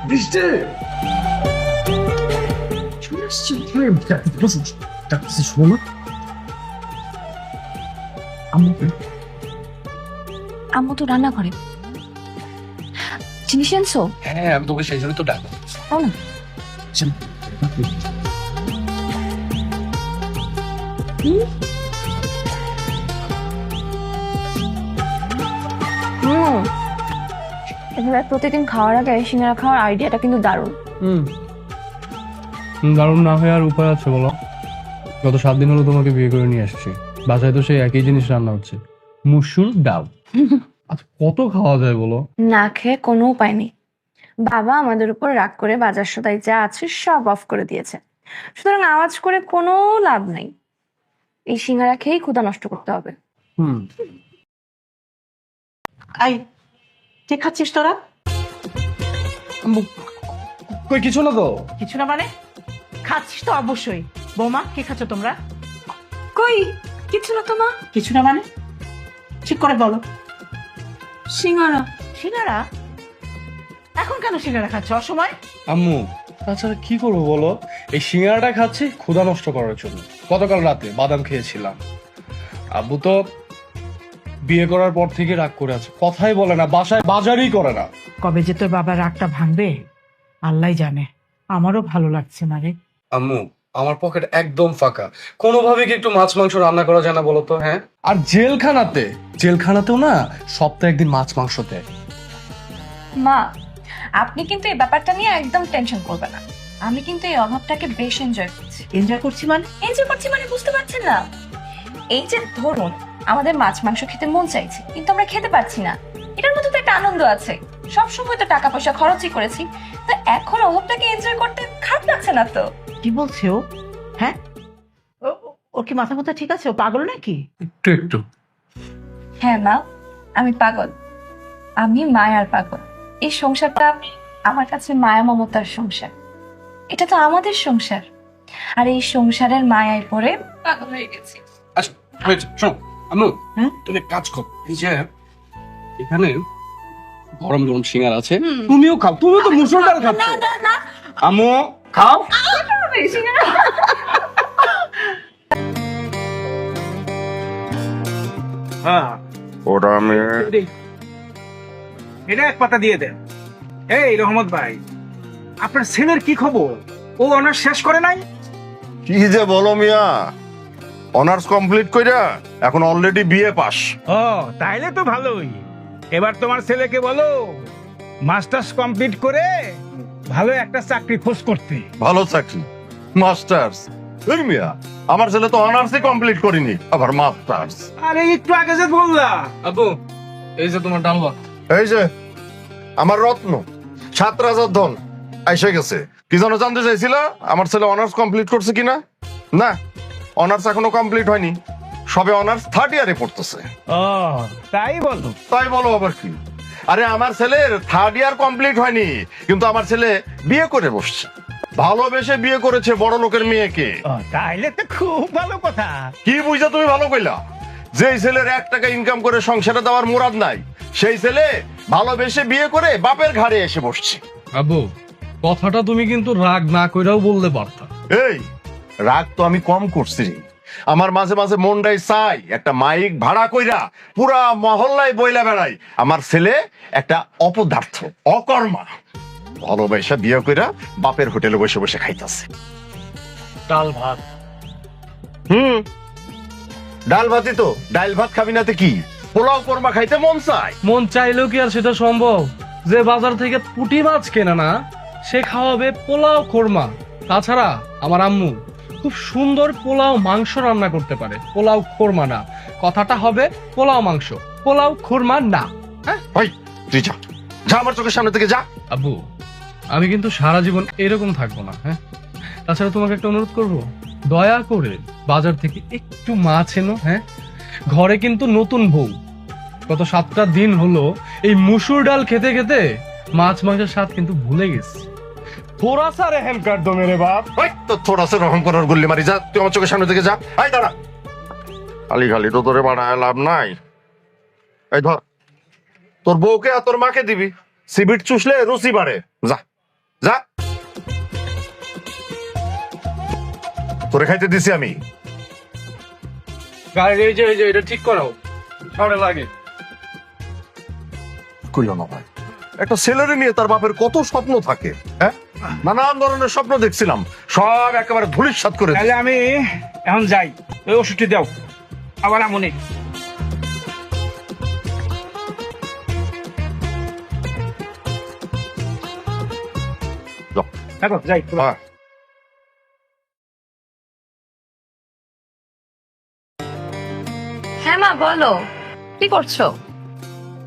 বৃষ্টি চলে আসছে ডাকতেছে, শোনো না। আম্মু আম্মু তো রান্না করে। জিনিস আনছো? হ্যাঁ, আমি তোকে সেই জন্য তো ডাক। তাও না? এভাবে প্রতিদিন খাওয়ার আগে সিঙ্গারা খাওয়ার আইডিয়াটা কিন্তু দারুণ। দারুণ না হয়ে আর উপায় আছে বলো? গত 7 দিন হলো তোমাকে বিয়ে করে নিয়ে আসছি, বাসায় তো সেই একই জিনিস রান্না হচ্ছে, মুসুর ডাল। আচ্ছা কত খাওয়া যায় বলো? না খেয়ে কোনো উপায় নেই। বাবা আমাদের উপর রাগ করে বাজার সদাই যা আছে সব অফ করে দিয়েছে, সুতরাং আওয়াজ করে কোনো লাভ নাই। এই সিঙ্গারা খেয়েই ক্ষুধা নষ্ট করতে হবে। আই কে খাচ্ছিস তোরা? কই কিছু না তো। কিছু না মানে? খাচ্ছিস তো অবশ্যই। বৌমা কে খাচ্ছ তোমরা? কই কিছু না তো মা। কিছু না মানে ঠিক করে বলো। সিঙ্গারা। সিঙ্গারা? এখন কেন সিঙ্গারা খাচ্ছ অসময়? আম্মু তাছাড়া কি করবো বলো, এই সিঙ্গারাটা খাচ্ছি ক্ষুধা নষ্ট করার জন্য। গতকাল রাতে বাদাম খেয়েছিলাম। আব্বু তো বিয়ে করার পর থেকে রাগ করে আছে, কথাই বলে না, বাসায় বাজারই করে না। কবে যে তোর বাবার রাগটা ভাঙবে আল্লাহ জানে। আমারও ভালো লাগছে না রে। আম্মু আমার পকেট একদম ফাঁকা, কোনোভাবে কি একটু মাছ মাংস রান্না করা যায় না বলো তো? হ্যাঁ, আর জেলখানাতেও না সপ্তাহে একদিন মাছ মাংস দেয়। মা আপনি কিন্তু এই ব্যাপারটা নিয়ে একদম টেনশন করবেন না। আমি কিন্তু এই অভাবটাকে বেশ এনজয় করছি। এনজয় করছি মানে? এনজয় করছি মানে বুঝতে পারছেন না? এই যে ধরুন আমাদের মাছ মাংস খেতে মন চাইছে কিন্তু আমরা খেতে পারছি না, এটার মধ্যে তো একটা আনন্দ আছে। সব সময় তো টাকা পয়সা খরচই করেছি, তো এখন অভাবটাকে এনজয় করতে খারাপ লাগছে না তো। কি বলছে ও? হ্যাঁ ওর কি মাথা মাথা ঠিক আছে? ও পাগল নাকি? একটু হ্যাঁ মা, আমি পাগল, আমি মায়ার পাগল। এই সংসারটা আমার কাছে মায়া মমতার সংসার, এটা তো আমাদের সংসার, আর এই সংসারের মায়ায় পড়ে পাগল হয়ে গেছি। আচ্ছা হয়েছে, শোনো আম্মু, হ্যাঁ? তুমি এক কাজ করো, এই যে এখানে গরম গরম সিঙ্গারা আছে, তুমিও খাও, তুমিও তো মুসুর ডাল খাচ্ছ। আম্মু খাও। হ্যাঁ ওটা আমি এটা এক পাতা দিয়ে দেন। এই রহমত ভাই, আপনার ছেলের কি খবর? ও অনার্স শেষ করে নাই? কি যে বলো মিয়া, অনার্স কমপ্লিট কইরা এখন অলরেডি বিএ পাস। ও তাইলে তো ভালোই। এবার তোমার ছেলেকে বলো মাস্টার্স কমপ্লিট করে ভালো একটা চাকরি খোঁজ করতে। ভালো চাকরি? মাস্টার্স? এই মিয়া, আমার ছেলে তো অনার্সই কমপ্লিট করিনি, আবার মাস্টার্স। আরে একটু আগে যে বললা। আব্বু এই যে তোমার ডাল ভাত। এই যে আমার রত্ন, 7 রাজার ধন এসে গেছে। কি যেন জানতে চাইছিল, আমার ছেলে অনার্স কমপ্লিট করছে কিনা? না, অনার্স এখনো কমপ্লিট হয়নি, সবে অনার্স 3rd ইয়ারে পড়তেছে। ও তাই বলো? তাই বলো আবার কি? আরে আমার ছেলের 3rd ইয়ার কমপ্লিট হয়নি, কিন্তু আমার ছেলে বিয়ে করে বসছে, ভালোবেসে বিয়ে করেছে বড় লোকের মেয়েকে। ও তাইলে তো খুব ভালো কথা। কি বুঝা তুমি ভালো কইলা? যেই ছেলের 1 টাকা ইনকাম করে সংসারে দেওয়ার মুরাদ নাই, সেই ছেলে ভালোবেসে বিয়ে করে বাপের ঘাড়ে এসে বসছে। আব্বু কথাটা তুমি কিন্তু রাগ না কইরাও বলতে পারতা। এই রাগ তো আমি কম করছি, আমার মাঝে মাঝে মনটাই চাই একটা মাইক ভাড়া কইরা পুরা মহল্লায় বইলা বেড়াই আমার ছেলে একটা অপদার্থ, অকর্মা, ভালোবাসা বিয়ে কইরা বাপের হোটেলে বসে বসে খাইতাছে। ডাল ভাত। ডাল ভাতই তো, ডাল ভাত খাবি নাতে কি? পোলাও কোরমা খাইতে মন চায়। মন চাইলেও কি আর সেটা সম্ভব? যে বাজার থেকে পুঁটি মাছ কেনা না, সে খাওয়াবে পোলাও কোরমা। তাছাড়া আমার আম্মু খুব সুন্দর পোলাও মাংস রান্না করতে পারে, পোলাও কোরমা না, কথাটা হবে পোলাও মাংস, পোলাও কোরমা না। হ্যাঁ ওই তুই যা, যা আমার চোখের সামনে থেকে যা। আব্বু আমি কিন্তু সারা জীবন এরকম থাকবো না। হ্যাঁ তাছাড়া তোমাকে একটা অনুরোধ করব, দয়া করে বাজার থেকে একটু মাছ এনো। হ্যাঁ ঘরে কিন্তু নতুন বউ, গত 7টা দিন হলো এই মুসুর ডাল খেতে খেতে মাছ মাংসের স্বাদ কিন্তু ভুলে গেছি। থোড়া সা রেহেম কর দো মেরে বাপ। ওই তো থোড়া সা রহম করার গুল্লি মারি, যা তুই আমার চোখের সামনে থেকে যা। আই দাঁড়া, খালি খালি তো তোরে বাড়ায় লাভ নাই। এই ধর, তোর বউকে আর তোর মাকে দিবি, সিবিট চুষলে রুচি বাড়ে। যা যা, তোরে খাইতে দিছি আমি। গাড়ির এই যে এটা ঠিক করাও, সামনে লাগে। কইল না ভাই, একটা ছেলেরে নিয়ে তার বাপের কত স্বপ্ন থাকে, হ্যাঁ, নানান ধরনের স্বপ্ন দেখছিলাম, সব একেবারে ধূলিসাৎ করে দিছে। তাহলে আমি এখন যাই, ওই ওষুধটি দাও, আবার আমনে। যাও। দেখো যাই। হ্যাঁ। হ্যাঁ মা বলো, কি করছো?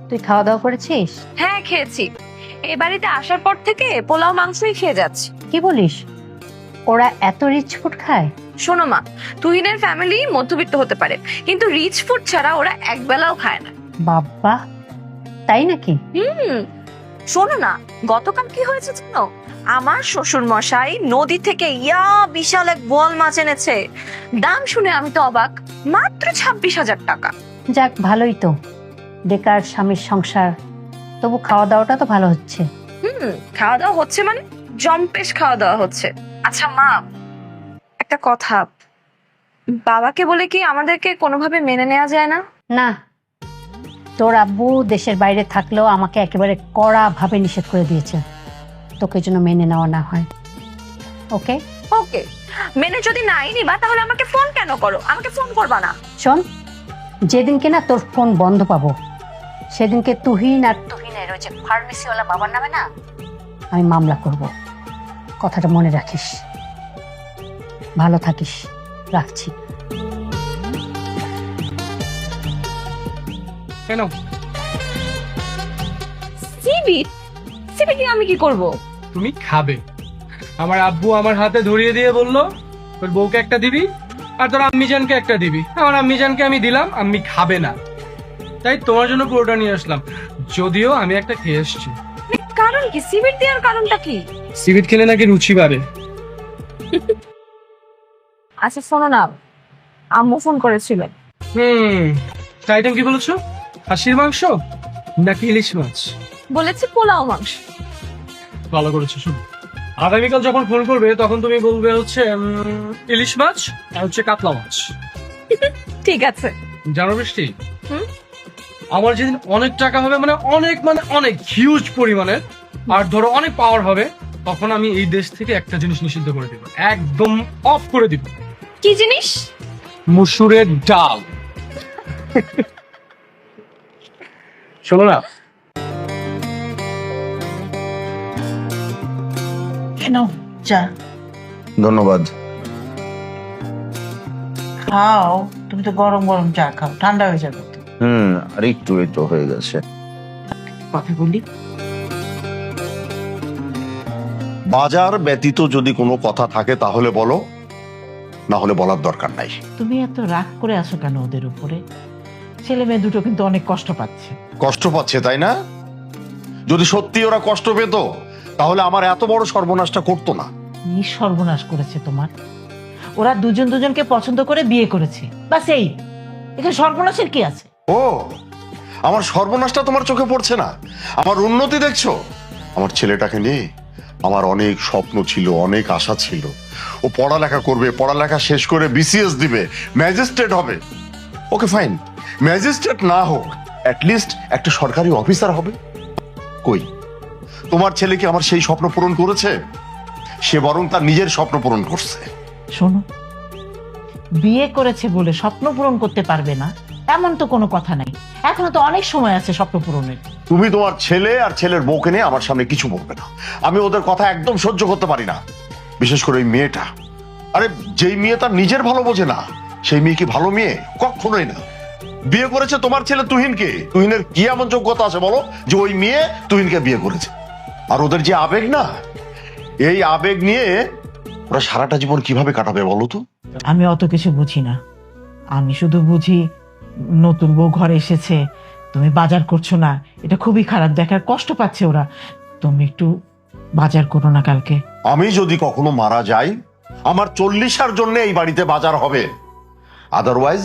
তুই খাওয়া দাওয়া করেছিস? হ্যাঁ খেয়েছি, এই বাড়িতে আসার পর থেকে পোলাও মাংসই খেয়ে যাচ্ছি। কি বলিস, ওরা এত রিচ ফুড খায়? শোনো মা, তুহিনের ফ্যামিলি মধ্যবিত্ত হতে পারে, কিন্তু রিচ ফুড ছাড়া ওরা একবেলাও খায় না। বাবা, তাই নাকি? শোনো না, গতকাল কি হয়েছে জানো? আমার শ্বশুর মশাই নদী থেকে বিশাল এক বোয়াল মাছ এনেছে। দাম শুনে আমি তো অবাক, মাত্র 26,000 টাকা। যাক, ভালোই তো, বেকার স্বামীর সংসার, তবু খাওয়া দাওয়াটা তো ভালো হচ্ছে। খাওয়া দাওয়া হচ্ছে মানে জম্পেশ খাওয়া দাওয়া হচ্ছে। আচ্ছা মা, একটা কথা, বাবাকে বলে কি আমাদেরকে কোনোভাবে মেনে নেওয়া যায় না? না, তোর আব্বু দেশের বাইরে থাকলেও আমাকে একেবারে কড়া ভাবে নিষেধ করে দিয়েছে, তোকে যেন মেনে নেওয়া না হয়। ওকে ওকে, মেনে যদি নাই নিবা তাহলে আমাকে ফোন কেন করো? আমাকে ফোন করবা না। শোন, যেদিনকে না তোর ফোন বন্ধ পাবো, সেদিনকে তুহিন আর তুহিনের ওই যে ফার্মেসিওয়ালা বাবার নামে না আমি মামলা করব। কথাটা মনে রাখিস। ভালো থাকিস, রাখছি। কেন? সিবিট সিবিট দিয়ে আমি কি করব? তুমি খাবে। আমার আব্বু আমার হাতে ধরিয়ে দিয়ে বললো তোর বউকে একটা দিবি আর তোর আম্মিজানকে একটা দিবি। আমার আম্মিজানকে আমি দিলাম, আম্মি খাবে না, তাই তোমার জন্য পুরোটা নিয়ে আসলাম, যদিও আমি একটা খেয়ে এসেছি। কারণ কি? সিবিট দেওয়ার কারণটা কি? সিবিট খেলে নাকি রুচি বাড়ে। আচ্ছা শোনো না, আম্মু ফোন করেছিল। আইটেম কি বলেছো? খাসির মাংস নাকি ইলিশ মাছ? বলেছে পোলাও মাংস। ভালো করেছো। শুনো, আগামীকাল যখন ফোন করবে তখন তুমি বলবে হচ্ছে ইলিশ মাছ আর হচ্ছে কাতলা মাছ। ঠিক আছে। জানো বৃষ্টি, হুম? আমার যেদিন অনেক টাকা হবে, মানে অনেক হিউজ পরিমাণের, আর ধরো অনেক পাওয়ার হবে, তখন আমি এই দেশ থেকে একটা জিনিস নিষিদ্ধ করে দিব, একদম অফ করে দিব। কি জিনিস? মসুরের ডাল। শোনো না, কেন চা ধন্যবাদ। খাও, তুমি তো গরম গরম চা খাও, ঠান্ডা হয়ে যাবে তো। আর একটু এই তো হয়ে গেছে। কথা বলি, বাজার ব্যতীত যদি কোনো কথা থাকে তাহলে বলো, না হলে বলার দরকার নাই। তুমি এত রাগ করে আছো কেন ওদের উপরে? ছেলে মেয়ে দুটো কিন্তু অনেক কষ্ট পাচ্ছে। কষ্ট পাচ্ছে তাই না? যদি সত্যি ওরা কষ্ট পেত তাহলে আমার এত বড় সর্বনাশটা করতো না। কি সর্বনাশ করেছে তোমার? ওরা দুজন দুজনকে পছন্দ করে বিয়ে করেছে, বাস এই, এখানে সর্বনাশের কি আছে? ও, আমার সর্বনাশটা তোমার চোখে পড়ছে না? আমার উন্নতি দেখছো? আমার ছেলেটাকে নিয়ে আমার অনেক স্বপ্ন ছিল, অনেক আশা ছিল। ও পড়ালেখা করবে, পড়ালেখা শেষ করে বিসিএস দিবে, ম্যাজিস্ট্রেট হবে। ওকে ফাইন, ম্যাজিস্ট্রেট না হোক, অ্যাটলিস্ট একটা সরকারি অফিসার হবে। কই, তোমার ছেলে কি আমার সেই স্বপ্ন পূরণ করেছে? সে বরং তার নিজের স্বপ্ন পূরণ করছে। শোনো, বিয়ে করেছে বলে স্বপ্ন পূরণ করতে পারবে না এমন তো কোনো কথা নাই, এখনো তো অনেক সময় আছে স্বপ্ন পূরণের। তুমি তোমার ছেলে আর ছেলের বউকে নিয়ে আমার সামনে কিছু বলবে না। আমি ওদের কথা একদম সহ্য করতে পারি না, বিশেষ করে ওই মেয়েটা। আরে, যেই মেয়ে তার নিজের ভালো বোঝে না, সেই মেয়ে কি ভালো মেয়ে? কখনোই না। বিয়ে করেছে তোমার ছেলে তুহিনকে, তুহিনের কি এমন যোগ্যতা আছে বলো যে ওই মেয়ে তুহিনকে বিয়ে করেছে? আর ওদের যে আবেগ না, এই আবেগ নিয়ে ওরা সারাটা জীবন কিভাবে কাটাবে বলো তো? আমি অত কিছু বুঝি না, আমি শুধু বুঝি নতুন বউ ঘরে এসেছে, তুমি বাজার করছো না, এটা খুবই খারাপ দেখার, কষ্ট পাচ্ছে ওরা। তুমি একটু বাজার করো না কালকে। আমি যদি কখনো মারা যাই, আমার 40-আর জন্য এই বাড়িতে বাজার হবে, আদারওয়াইজ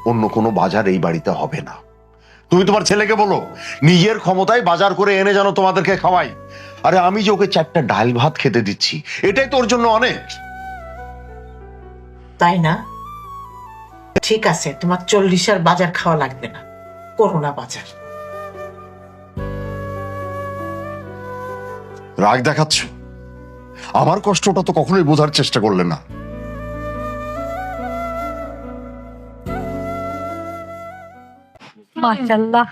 অন্য কোনো বাজার এই বাড়িতে হবে না। তুমি তোমার ছেলেকে বলো নিজের ক্ষমতায় বাজার করে এনে যেন তোমাদেরকে খাওয়াই। আরে আমি যে ওকে 4টা ডাল ভাত খেতে দিচ্ছি, এটাই তোর জন্য অনেক। তাই না? ঠিক আছে, তোমার 40 বাজার খাওয়া লাগবে না, করো না বাজার। রাগ দেখাচ্ছ? আমার কষ্টটা তো কখনোই বোঝার চেষ্টা করলে না। মাশাআল্লাহ,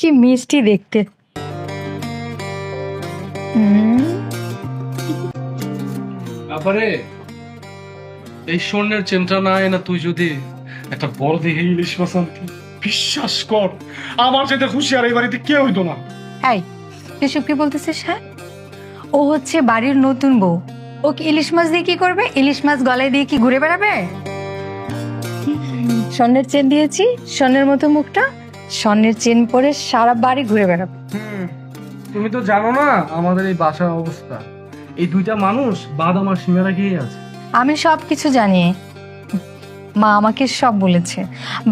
কি মিষ্টি দেখতে। তারপরে এই স্বর্ণের চেনটা না এনে তুই যদি একটা বড় দেখে ইলিশ মাছ আনতি, বিশ্বাস কর আমার যেতে খুশি আর এই বাড়িতে কেউ হইতো না। এই, এসব কি বলতেছিস? হ্যাঁ, ও হচ্ছে বাড়ির নতুন বউ, ওকে ইলিশ মাছ দিয়ে কি করবে? ইলিশ মাছ গলায় দিয়ে কি ঘুরে বেড়াবে? স্বর্ণের চেন দিয়েছি, স্বর্ণের মতো মুখটা, স্বর্ণের চেন পরে সারা বাড়ি ঘুরে বেড়াবে। তুমি তো জানো না আমাদের এই বাসার অবস্থা, এই দুইটা মানুষ বাদাম আর সিঙ্গারা খেয়ে আছে। আমি সব কিছু জানি, মা আমাকে সব বলেছে।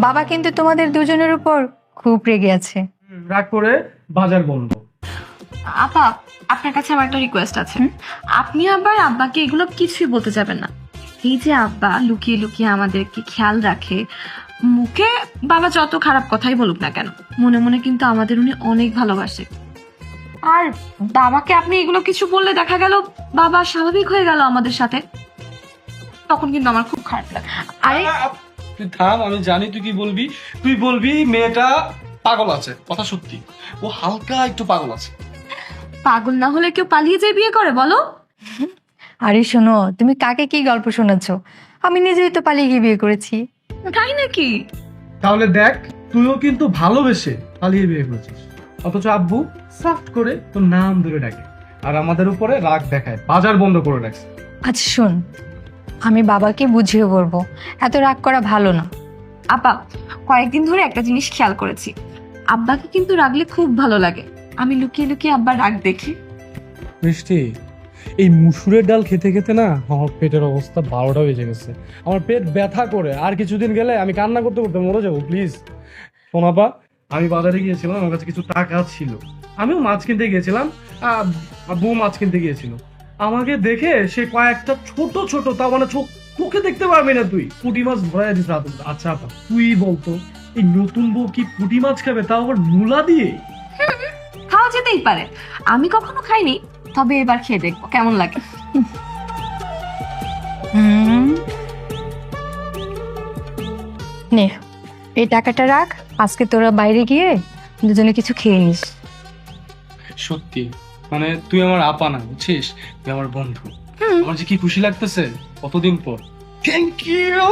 বাবা কিন্তু তোমাদের দুজনের উপর খুব রেগে আছে। রাগ করে বাজার বন্ধ। আপা, আপনার কাছে আমার একটা রিকোয়েস্ট আছে। আপনি আবার আব্বাকে এগুলো কিছুই বলতে যাবেন না। এই যে আব্বা লুকিয়ে লুকিয়ে আমাদেরকে খেয়াল রাখে, মুখে বাবা যত খারাপ কথাই বলুক না কেন, মনে মনে কিন্তু আমাদের উনি অনেক ভালোবাসে। আর বাবাকে আপনি এগুলো কিছু বললে দেখা গেল বাবা স্বাভাবিক হয়ে গেল আমাদের সাথে, তখন কিন্তু আমার খুব খারাপ লাগে। আরে তুই থাম, আমি জানি তুই কি বলবি। তুই বলবি মেয়েটা পাগল আছে, কথা সত্যি, ও হালকা একটু পাগল আছে। পাগল না হলে কেউ পালিয়ে যায় বিয়ে করে বলো? আরে শোনো, তুমি কাকে কি গল্প শোনাচ্ছ? আমি নিজেই তো পালিয়ে গিয়ে বিয়ে করেছি। তাই নাকি? তাহলে দেখ, তুইও কিন্তু ভালোবেসে পালিয়ে বিয়ে করেছিস, অথচ আব্বু সফট করে তোর নাম ধরে ডাকে আর আমাদের উপরে রাগ দেখায়, বাজার বন্ধ করে রাখছে। আচ্ছা শোন, আমি বাবাকে বুঝিয়ে বলবো, এত রাগ করা ভালো না। আপা, কয়েকদিন ধরে একটা জিনিস খেয়াল করেছি, আব্বাকে কিন্তু রাগলে খুব ভালো লাগে। আমি লুকিয়ে লুকিয়ে আব্বার রাগ দেখি। মিষ্টি, এই মুসুরের ডাল খেতে খেতে না আমার পেটের অবস্থা 12টা বেজে গেছে। আমার পেট ব্যথা করে, আর কিছুদিন গেলে আমি কান্না করতে করতে মরে যাবো। প্লিজ সোনাপা, আমি বাজারে গিয়েছিলাম, আমার কাছে কিছু টাকা ছিল, আমিও মাছ কিনতে গিয়েছিলাম, বউ মাছ কিনতে গিয়েছিল। আমাকে দেখে সে কয়েকটা ছোট ছোট, তা মানে চোখে দেখতে পারবি না তুই, পুঁটি মাছ ধরাই দিস। আচ্ছা আপা, তুই বলতো এই নতুন বউ কি পুঁটি মাছ খাবে, তাও আবার মূলা দিয়ে? খাওয়া যেতেই পারে, আমি কখনো খাইনি, তবে এবার খেয়ে দেখবো কেমন লাগে। নে, এই টাকাটা রাখ, আজকে তোরা বাইরে গিয়ে দুজনে কিছু খেয়ে নিস। সত্যি মানে তুই আমার আপা না, বুঝছিস, তুই আমার বন্ধু। আমার যে কি খুশি লাগতেছে কতদিন পর। Thank you.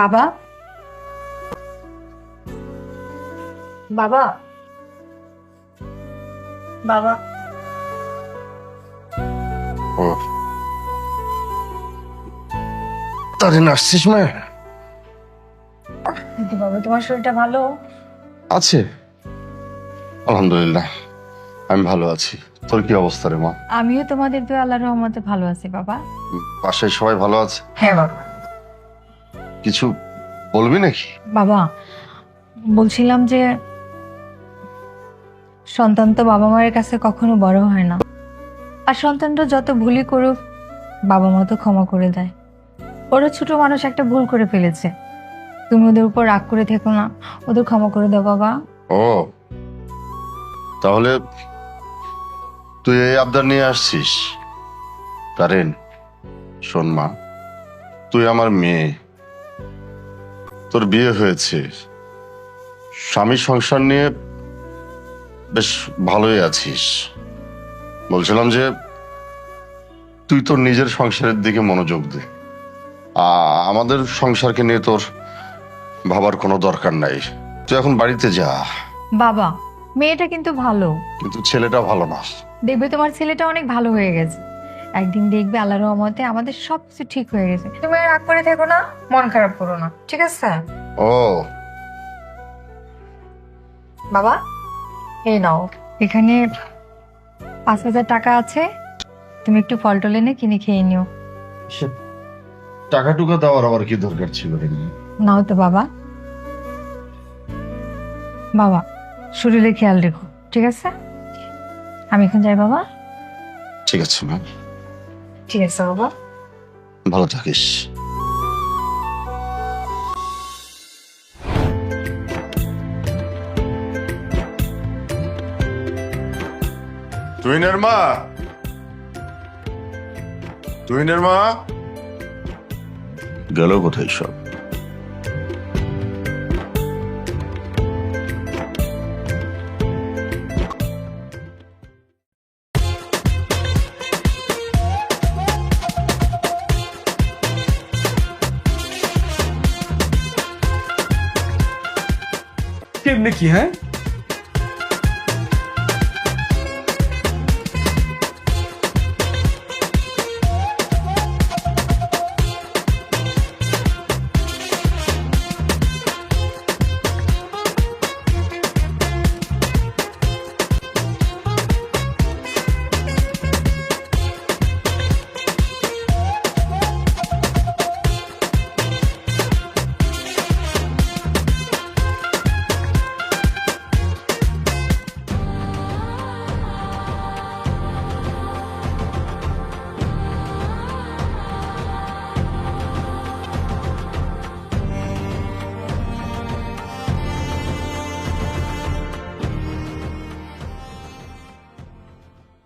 বাবা, বাবা, বাবা, ও তাদের আসছিস মায়া? বাবা, তোমার শরীরটা ভালো আছে আলহামদুলিল্লাহ, আমি ভালো আছি। তোর কি অবস্থা রে মা? আমিও তোমাদের দোয়া আল্লাহর রহমতে ভালো আছি বাবা। বাসায় সবাই ভালো আছে? হ্যাঁ বাবা। কিছু বলবি নাকি? বাবা, বলছিলাম যে সন্তান তো বাবা মায়ের কাছে কখনো বড় হয় না, আর সন্তানটা যত ভুলই করুক বাবা মা তো ক্ষমা করে দেয়। ওরা ছোট মানুষ, একটা ভুল করে ফেলেছে, তুমি ওদের উপর রাগ করে থেকো না, ওদের ক্ষমা করে দাও বাবা। ও তাহলে তুই এই আবদার নিয়ে আসছিস? কারেন শোন মা, তুই আমার মেয়ে, তোর বিয়ে হয়েছে, স্বামী সংসার নিয়ে বেশ ভালোই আছিস। বলছিলাম যে তুই তোর নিজের সংসারের দিকে মনোযোগ দে। আমাদের সংসারকে নিয়ে তোর ভাবার কোনো দরকার নাই। তুই এখন বাড়িতে যা। বাবা, মেয়েটা কিন্তু ভালো। কিন্তু ছেলেটা ভালো না। দেখবে তোমার ছেলেটা অনেক ভালো হয়ে গেছে। একদিন দেখবে আল্লাহর রহমতে আমাদের সবকিছু ঠিক হয়ে গেছে। তুমি আর রাগ করে থেকো না, মন খারাপ করো না, ঠিক আছে? ও বাবা, এই নাও, এখানে 5,000 টাকা আছে, তুমি একটু ফল টল এনে কিনে খেয়ে নিও। টাকা টুকা দেওয়ার আবার কি দরকার ছিল? নাও তো বাবা। বাবা, শরীরে খেয়াল রেখো, ঠিক আছে? আমি এখন যাই বাবা। ঠিক আছে মা, ঠিক আছে বাবা। ভালো থাকিস। তুহিনের মা, তুহিনের মা গেল কোথায় সব? কেমনে কি? হ্যাঁ,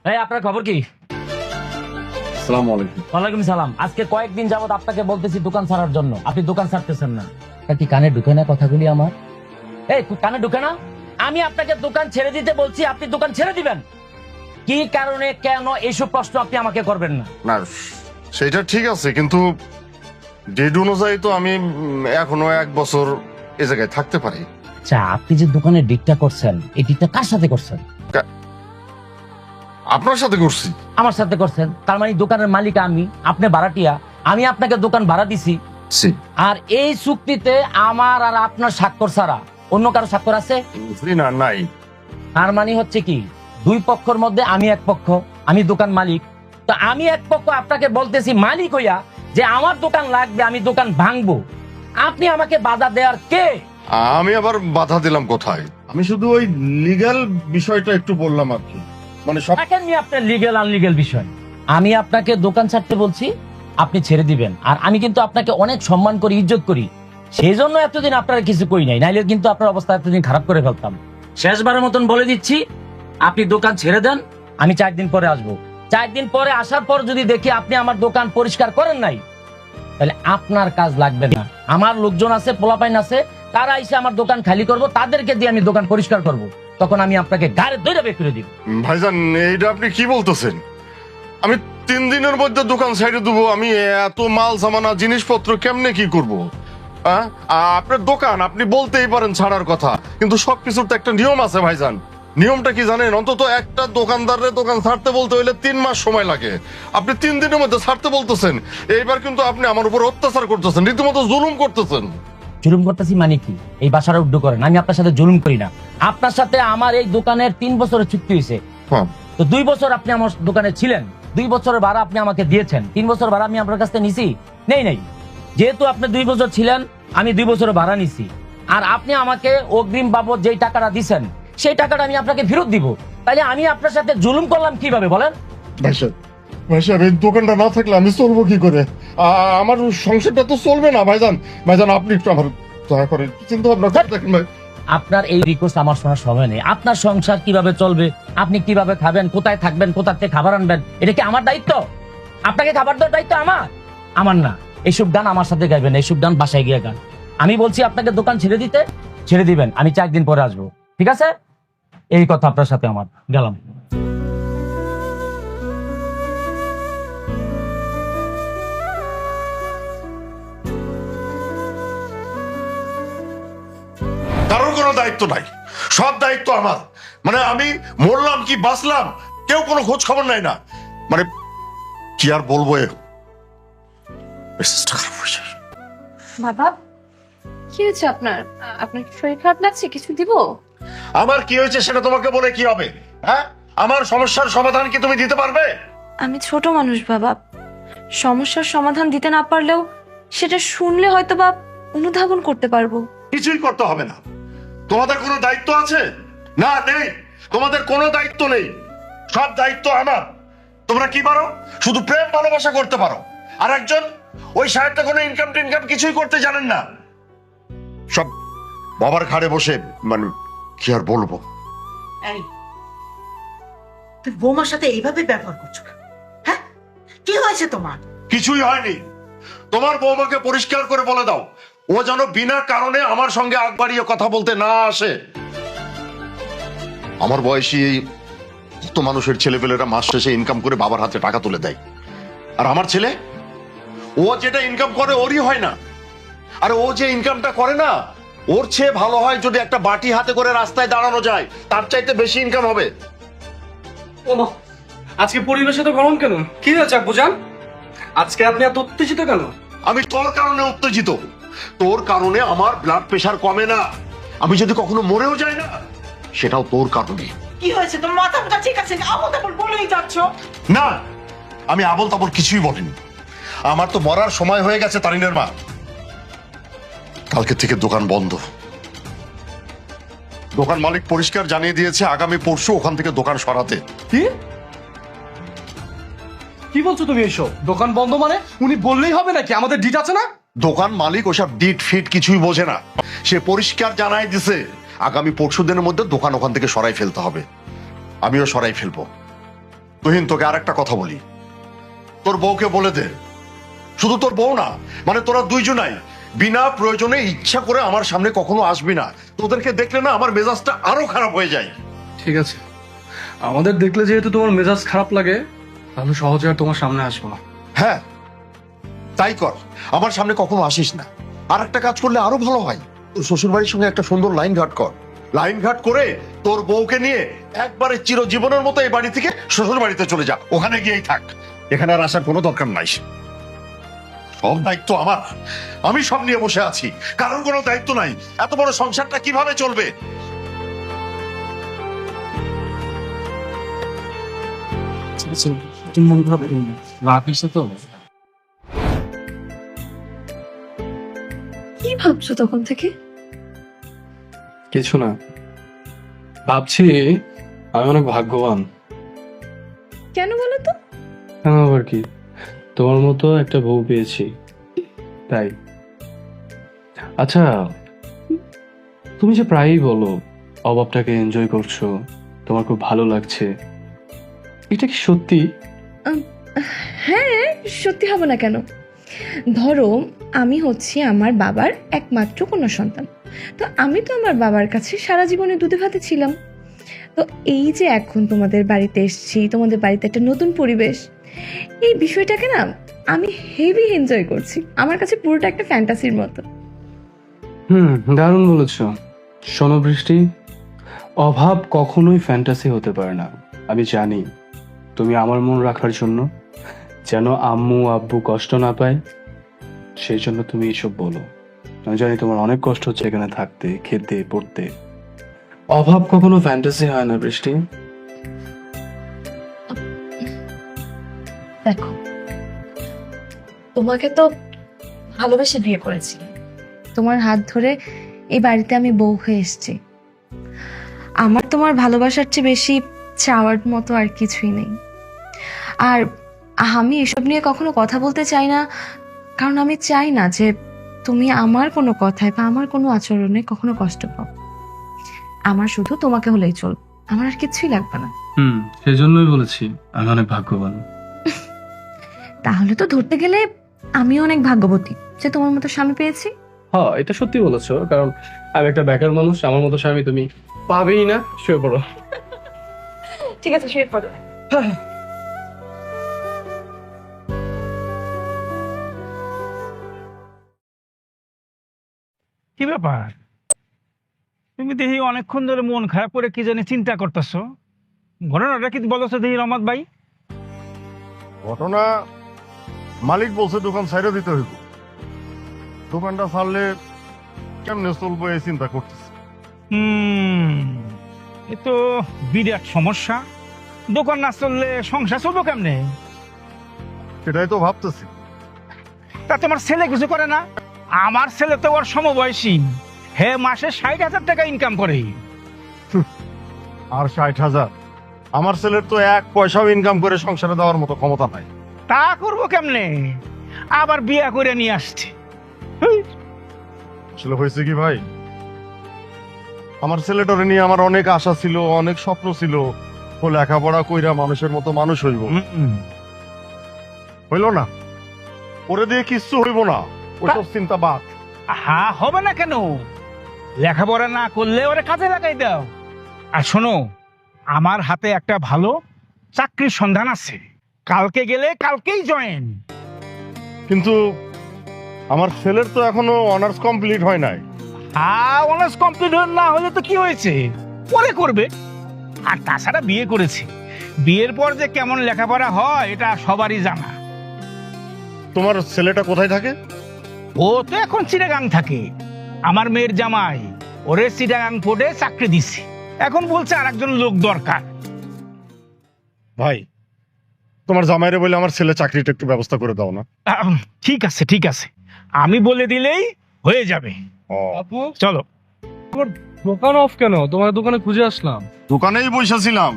এই আপনার খবর কি? আসসালামু আলাইকুম। ওয়ালাইকুম সালাম। আজকে কয়েকদিন যাবত আপনাকে বলতেছি দোকান ছাড়ার জন্য, আপনি দোকান ছাড়তেছেন না। তা কি কানে ঢুকে না কথাগুলি আমার? এই কানে ঢুকে না? আমি আপনাকে দোকান ছেড়ে দিতে বলছি, আপনি দোকান ছেড়ে দিবেন? কি কারণে, কেন, এইসব প্রশ্ন আপনি আমাকে করবেন না। না সেটা ঠিক আছে, কিন্তু ডেট অনুযায়ী তো আমি এখনো 1 বছর এ জায়গায় থাকতে পারি। আচ্ছা, আপনি যে দোকানের ডিটটা করছেন, এই ডিটটা কার সাথে করছেন? আপনার সাথে করছি। আমার সাথে করছেন, তার মানে দোকানের মালিক আমি, আপনি ভাড়াটিয়া। আমি আপনাকে দোকান ভাড়া দিছি, আর এই চুক্তিতে আমার আর আপনার স্বাক্ষর ছাড়া অন্য কারো স্বাক্ষর আছে? না, নাই। তার মানে হচ্ছে কি, দুই পক্ষের মধ্যে আমি এক পক্ষ, আমি দোকান মালিক। তো আমি এক পক্ষ আপনাকে বলতেছি মালিক হইয়া যে আমার দোকান লাগবে, আমি দোকান ভাঙবো, আপনি আমাকে বাধা দেওয়ার কে? আমি আবার বাধা দিলাম কোথায়? আমি শুধু ওই লিগ্যাল বিষয়টা একটু বললাম আর কি। মানে সব দেখেন নি আপনার লিগ্যাল আনলিগ্যাল বিষয়। আমি আপনাকে দোকান ছাড়তে বলছি, আপনি ছেড়ে দিবেন। আর আমি কিন্তু আপনাকে অনেক সম্মান করি, ইজ্জত করি, সেই জন্য এতদিন আপনার কিছু কই নাই, নাইলে কিন্তু আপনার অবস্থা এতদিন খারাপ করে ফেলতাম। শেষবারের মতন বলে দিচ্ছি, আপনি দোকান ছেড়ে দেন, আমি 4 দিন পরে আসবো। 4 দিন পরে আসার পর যদি দেখি আপনি আমার দোকান পরিষ্কার করেন নাই, তাহলে আপনার কাজ লাগবে না। আমার লোকজন আছে, পোলাপাইন আছে, তারা এসে আমার দোকান খালি করব, তাদেরকে দিয়ে আমি দোকান পরিষ্কার করব। তখন আমি আপনাকে গাড়ি ধরে বের করে দিব। ভাইজান, এইটা আপনি কি বলতেছেন? আমি 3 দিনের মধ্যে দোকান সাইডে দেবো? আমি এত মাল সামানা জিনিসপত্র কেমনে কি করব? আপনার দোকান আপনি বলতেই পারেন ছাড়ার কথা, কিন্তু সবকিছুর তো একটা নিয়ম আছে ভাইজান। নিয়মটা কি জানেন? অন্তত একটা দোকানদারের দোকান ছাড়তে বলতে হইলে 3 মাস সময় লাগে। আপনি 3 দিনের মধ্যে ছাড়তে বলতেছেন। এইবার কিন্তু আপনি আমার উপর অত্যাচার করতেছেন, রীতিমতো জুলুম করতেছেন। জুলুম করতেছি মানে কি? এই বাসাটা উড্ডু করেন, আমি আপনার সাথে জুলুম করি না। আপনার সাথে আমার এই দোকানের 3 বছরের চুক্তি হয়েছে। তো 2 বছর আপনি আমার দোকানে ছিলেন, 2 বছরের ভাড়া আপনি আমাকে দিয়েছেন। 3 বছর ভাড়া আমি আপনার কাছ থেকে নিছি? নেই। যেহেতু আপনি 2 বছর ছিলেন, আমি 2 বছরের ভাড়া নিছি। আর আপনি আমাকে অগ্রিম বাবদ যেই টাকাটা দিছেন, সেই টাকাটা আমি আপনাকে ফেরত দিব। তাহলে আমি আপনার সাথে জুলুম করলাম কিভাবে বলেন? ভাইসাব, এই দোকানটা না থাকলে আমি চলবো কি করে? আমার সংসারটা তো চলবে না ভাইজান। ভাইজান, আপনি একটু আমার দয়া করে চিন্তা ভাবনা করে দেখেন ভাই। আপনার এই রিকোয়েস্ট আমার শোনার সময় নেই। আপনার সংসার কিভাবে চলবে, আপনি কিভাবে খাবেন, কোথায় থাকবেন, কোথা থেকে খাবার আনবেন, এটা কি আমার দায়িত্ব? আপনাকে খাবার দেওয়ার দায়িত্ব আমার না। এইসব গান আমার সাথে গাইবেন, এইসব গান বাসায় গিয়ে গান। আমি বলছি আপনাকে দোকান ছেড়ে দিবেন, আমি 4 দিন পরে আসবো, ঠিক আছে? এই কথা আপনার সাথে আমার, গেলাম। কোনো দায়িত্ব নাই, সব দায়িত্ব আমার। মানে আমি মরলাম কি বাঁচলাম কেউ কোনো খোঁজ খবর নাই না। মানে কি আর বলবো, মেজাজটা খারাপ হয়ে যায়। বাবা, কি হয়েছে আপনার? আপনার কি শরীর খারাপ লাগছে? কিছু দিব? আমার কি হয়েছে সেটা তোমাকে বলে কি হবে? হ্যাঁ, আমার সমস্যার সমাধান কি তুমি দিতে পারবে? আমি ছোট মানুষ বাবা, সমস্যার সমাধান দিতে না পারলেও সেটা শুনলে হয়তো বা অনুধাবন করতে পারবো। কিছুই করতে হবে না। তোমাদের কোনো দায়িত্ব আছে? না, নেই। তোমাদের কোনো দায়িত্ব নেই, সব দায়িত্ব আমার। তোমরা কি পারো? শুধু প্রেম ভালোবাসা করতে পারো। আর একজন ওই সাহেবটা কোনো ইনকাম টিনকাম কিছুই করতে জানেন না, সব বাবার ঘাড়ে বসে। মানে কি আর বলবো। এই, তুই বৌমার সাথে এইভাবে ব্যবহার করছো কেন? হ্যাঁ, কি হয়েছে তোমার? কিছুই হয়নি। তোমার বৌমাকে পরিষ্কার করে বলে দাও ও যেন বিনা কারণে আমার সঙ্গে আগ বাড়িয়ে কথা বলতে না আসে। আমার বয়সী এই কত মানুষের ছেলেপেলেরা মাস শেষে ইনকাম করে বাবার হাতে টাকা তুলে দেয়, আর আমার ছেলে ও যেটা ইনকাম করে ওরই হয় না। আর ও যে ইনকামটা করে না, ওর চেয়ে ভালো হয় যদি একটা বাটি হাতে করে রাস্তায় দাঁড়ানো যায়, তার চাইতে বেশি ইনকাম হবে। ওমা, আজকে পরিবেশ এত গরম কেন? কি হয়েছে আব্বুজান? আজকে আপনি এত উত্তেজিত কেন? আমি তোর কারণে উত্তেজিত। তোর কারণে আমার ব্লাড প্রেশার কমে না। আমি যদি কখনো মরেও যাই না, সেটাও তোর কারণে। কি হয়েছে তোমার? মাথা মাথা ঠিক আছে, আবল তাবল বলেই যাচ্ছ। না, আমি আবল তাবল কিছুই বলিনি। আমার তো মরার সময় হয়ে গেছে তারিনের মা। কালকে থেকে দোকান বন্ধ। দোকান মালিক পরিষ্কার জানিয়ে দিয়েছে আগামী পরশু ওখান থেকে দোকান সরাতে। কি কি বলছো তুমি এসব? দোকান বন্ধ মানে? উনি বললেই হবে নাকি? আমাদের ডিট আছে না? দোকান মালিক ওসব ডিট ফিট কিছুই বোঝে না। সে পরিষ্কার জানাই দিছে আগামী পরশু দিনের মধ্যে দোকান ওখান থেকে সরাই ফেলতে হবে। আমিও সরাই ফেলবো। তুহিন, তোকে আর একটা কথা বলি, তোর বউকে বলে দে, শুধু তোর বউ না, মানে তোরা দুইজনাই বিনা প্রয়োজনে ইচ্ছা করে আমার সামনে কখনো আসবি না। তোদেরকে দেখলে না আমার মেজাজটা আরো খারাপ হয়ে যায়। ঠিক আছে, আমাদের দেখলে যেহেতু তোমার মেজাজ খারাপ লাগে, তাহলে সহজে আর তোমার সামনে আসবো না। হ্যাঁ, তাই কর। আমার সামনে কখনো আসিস না। আর একটা কাজ করলে আরো ভালো হয়, তোর শ্বশুর বাড়ির সঙ্গে একটা সুন্দর লাইন ঘাট কর। লাইন ঘাট করে তোর বউকে নিয়ে একবারে চিরজীবনের মতো এই বাড়ি থেকে শ্বশুর বাড়িতে চলে যা, ওখানে গিয়েই থাক। এখানে আর আসার কোনো দরকার নাই। সব দায়িত্ব আমার, আমি সব নিয়ে বসে আছি, কারণ কোনো দায়িত্ব নাই। এত বড় সংসারটা কিভাবে চলবে? কি ভাবছো তখন থেকে? কিছু না, ভাবছি আমি অনেক ভাগ্যবান। কেন বলো তো? কেন আবার কি? তোমার মতো একটা বউ পেয়েছি, তাই। আচ্ছা, তুমি যে প্রায়ই বলো অভাবটাকে এনজয় করছো, তোমার খুব ভালো লাগছে, এটা কি সত্যি? হ্যাঁ, সত্যি হবে না কেন? ধরো, আমি হচ্ছি আমার বাবার একমাত্র কন্যা সন্তান। তো আমি তো আমার বাবার কাছে সারা জীবনে দুধে ভাতে ছিলাম। তো এই যে এখন তোমাদের বাড়িতে এসেছি, তোমাদের বাড়িতে একটা নতুন পরিবেশ, এই বিষয়টাকে না আমি হেভি এনজয় করছি। আমার কাছে পুরোটা একটা ফ্যান্টাসির মতো। দারুণ বলেছো। শোনো বৃষ্টি, অভাব কখনোই ফ্যান্টাসি হতে পারে না। আমি জানি তুমি আমার মন রাখার জন্য, যেন আম্মু আব্বু কষ্ট না পায়, সেই জন্য তুমি এসব বলো। আমি জানি তোমার অনেক কষ্ট হচ্ছে এখানে থাকতে, খেতে, পড়তে। অভাব কখনো ফ্যান্টাসি হয় না বৃষ্টি। দেখো, তোমাকে তো ভালোবেসে বিয়ে করেছি, তোমার হাত ধরে এই বাড়িতে আমি বউ হয়ে এসেছি। আমার তোমার ভালোবাসার চেয়ে বেশি চাওয়ার মতো আর কিছুই নেই। আর আমি এসব নিয়ে কখনো কথা বলতে চাই না, কারণ আমি চাই না যে তুমি আমার কোনো কথায় বা আমার কোনো আচরণে কখনো কষ্ট পাও। আমার শুধু তোমাকে হলেই চল, আমার আর কিছুই লাগবে না। সেই জন্যই বলেছি আমি অনেক ভাগ্যবান। তাহলে তো ধরতে গেলে আমিও অনেক ভাগ্যবতী যে তোমার মতো স্বামী পেয়েছি। হ্যাঁ, এটা সত্যি বলেছো, কারণ আমি একটা বেকার মানুষ, আমার মতো স্বামী তুমি পাবেই না। শুয়ে পড়ো। ঠিক আছে, শুয়ে পড়ো। কি ব্যাপার? তুমি দেখি অনেকক্ষণ ধরে মন খারাপ করে কি জানি চিন্তা করতেছো। ঘটনাটা কি বলছো দেখি রহমত ভাই? ঘটনা, মালিক বলছে দোকান ছাইড়ে দিতে হইব। দোকানটা ছাড়লে কেমনে চলবো এই চিন্তা করতেছি। এ তো বিরাট সমস্যা। দোকান না চললে সংসার চলবো কেমনে? সেটাই তো ভাবতেছি। তা তোমার ছেলে কিছু করে না? আমার ছেলে তো ওর সমবয়সী, হে মাসে 60,000 টাকা ইনকাম করে। আর 60,000? আমার ছেলের তো এক পয়সাও ইনকাম করে সংসারে দেওয়ার মতো ক্ষমতা নাই। তা করবো কেমনে? আবার বিয়ে করে নিয়ে আসছে। আসলে হয়েছে কি ভাই, আমার ছেলেটারে নিয়ে আমার অনেক আশা ছিল, অনেক স্বপ্ন ছিল, ও লেখাপড়া কইরা মানুষের মতো মানুষ হইব। হইল না, ওরে দিয়ে কিচ্ছু হইব না, ওইসব চিন্তা বাদ। হ্যাঁ, হবে না কেন? লেখাপড়া না করলে ওরে কাজে লাগাই দাও। আর শোনো, আমার হাতে একটা ভালো চাকরির সন্ধান আছে, কালকে গেলে কালকেই জয়েন। কিন্তু আমার ছেলের তো এখনো অনার্স কমপ্লিট হয় নাই। হ্যাঁ, অনার্স কমপ্লিট না হলে তো কি হয়েছে, পরে করবে। আর তাছাড়া বিয়ে করেছে, বিয়ের পর যে কেমন লেখাপড়া হয় এটা সবারই জানা। তোমার ছেলেটা কোথায় থাকে? ও তো এখন চিটাগাং থাকে। আমার মেয়ের জামাই ওরে চিটাগাং পোর্টে চাকরি দিচ্ছে, এখন বলছে আর একজন লোক দরকার। ভাই, তোমার জামাইরে বলে আমার ছেলে চাকরিটা একটু ব্যবস্থা করে দাও না। ঠিক আছে ঠিক আছে, আমি বলে দিলেই হয়ে যাবে। আপু, চলো। তোমার দোকান অফ কেন? তোমার দোকানে খুঁজে আসলাম। দোকানেই বসেছিলাম,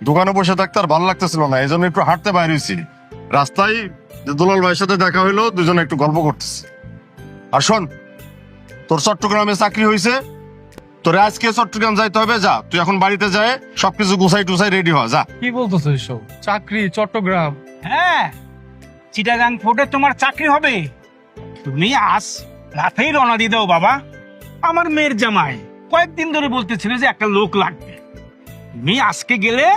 দোকানে বসে থাকতে আর ভালো লাগতেছিল না, এই জন্য একটু হাঁটতে বাইরে হয়েছি। রাস্তায় দুলাল ভাইয়ের সাথে দেখা হইলো, দুজনে একটু গল্প করতেছি। আর শোন, তোর চট্টগ্রামে চাকরি হয়েছে, তোরে আজকে চট্টগ্রাম যাইতে হবে। যা, তুই এখন বাড়িতে যায় সবকিছু গুছাই টুছাই রেডি হ। যা। কি বলতেছো এসব? চাকরি চট্টগ্রাম? হ্যাঁ, চিটাগাং পোর্টে তোমার চাকরি হবে। তুমি আজ রাতেই রওনা দিয়ে দাও বাবা। আমার মেয়ের জামাই কয়েকদিন ধরে বলতেছিল যে একটা লোক লাগবে। তুমি আজকে গেলে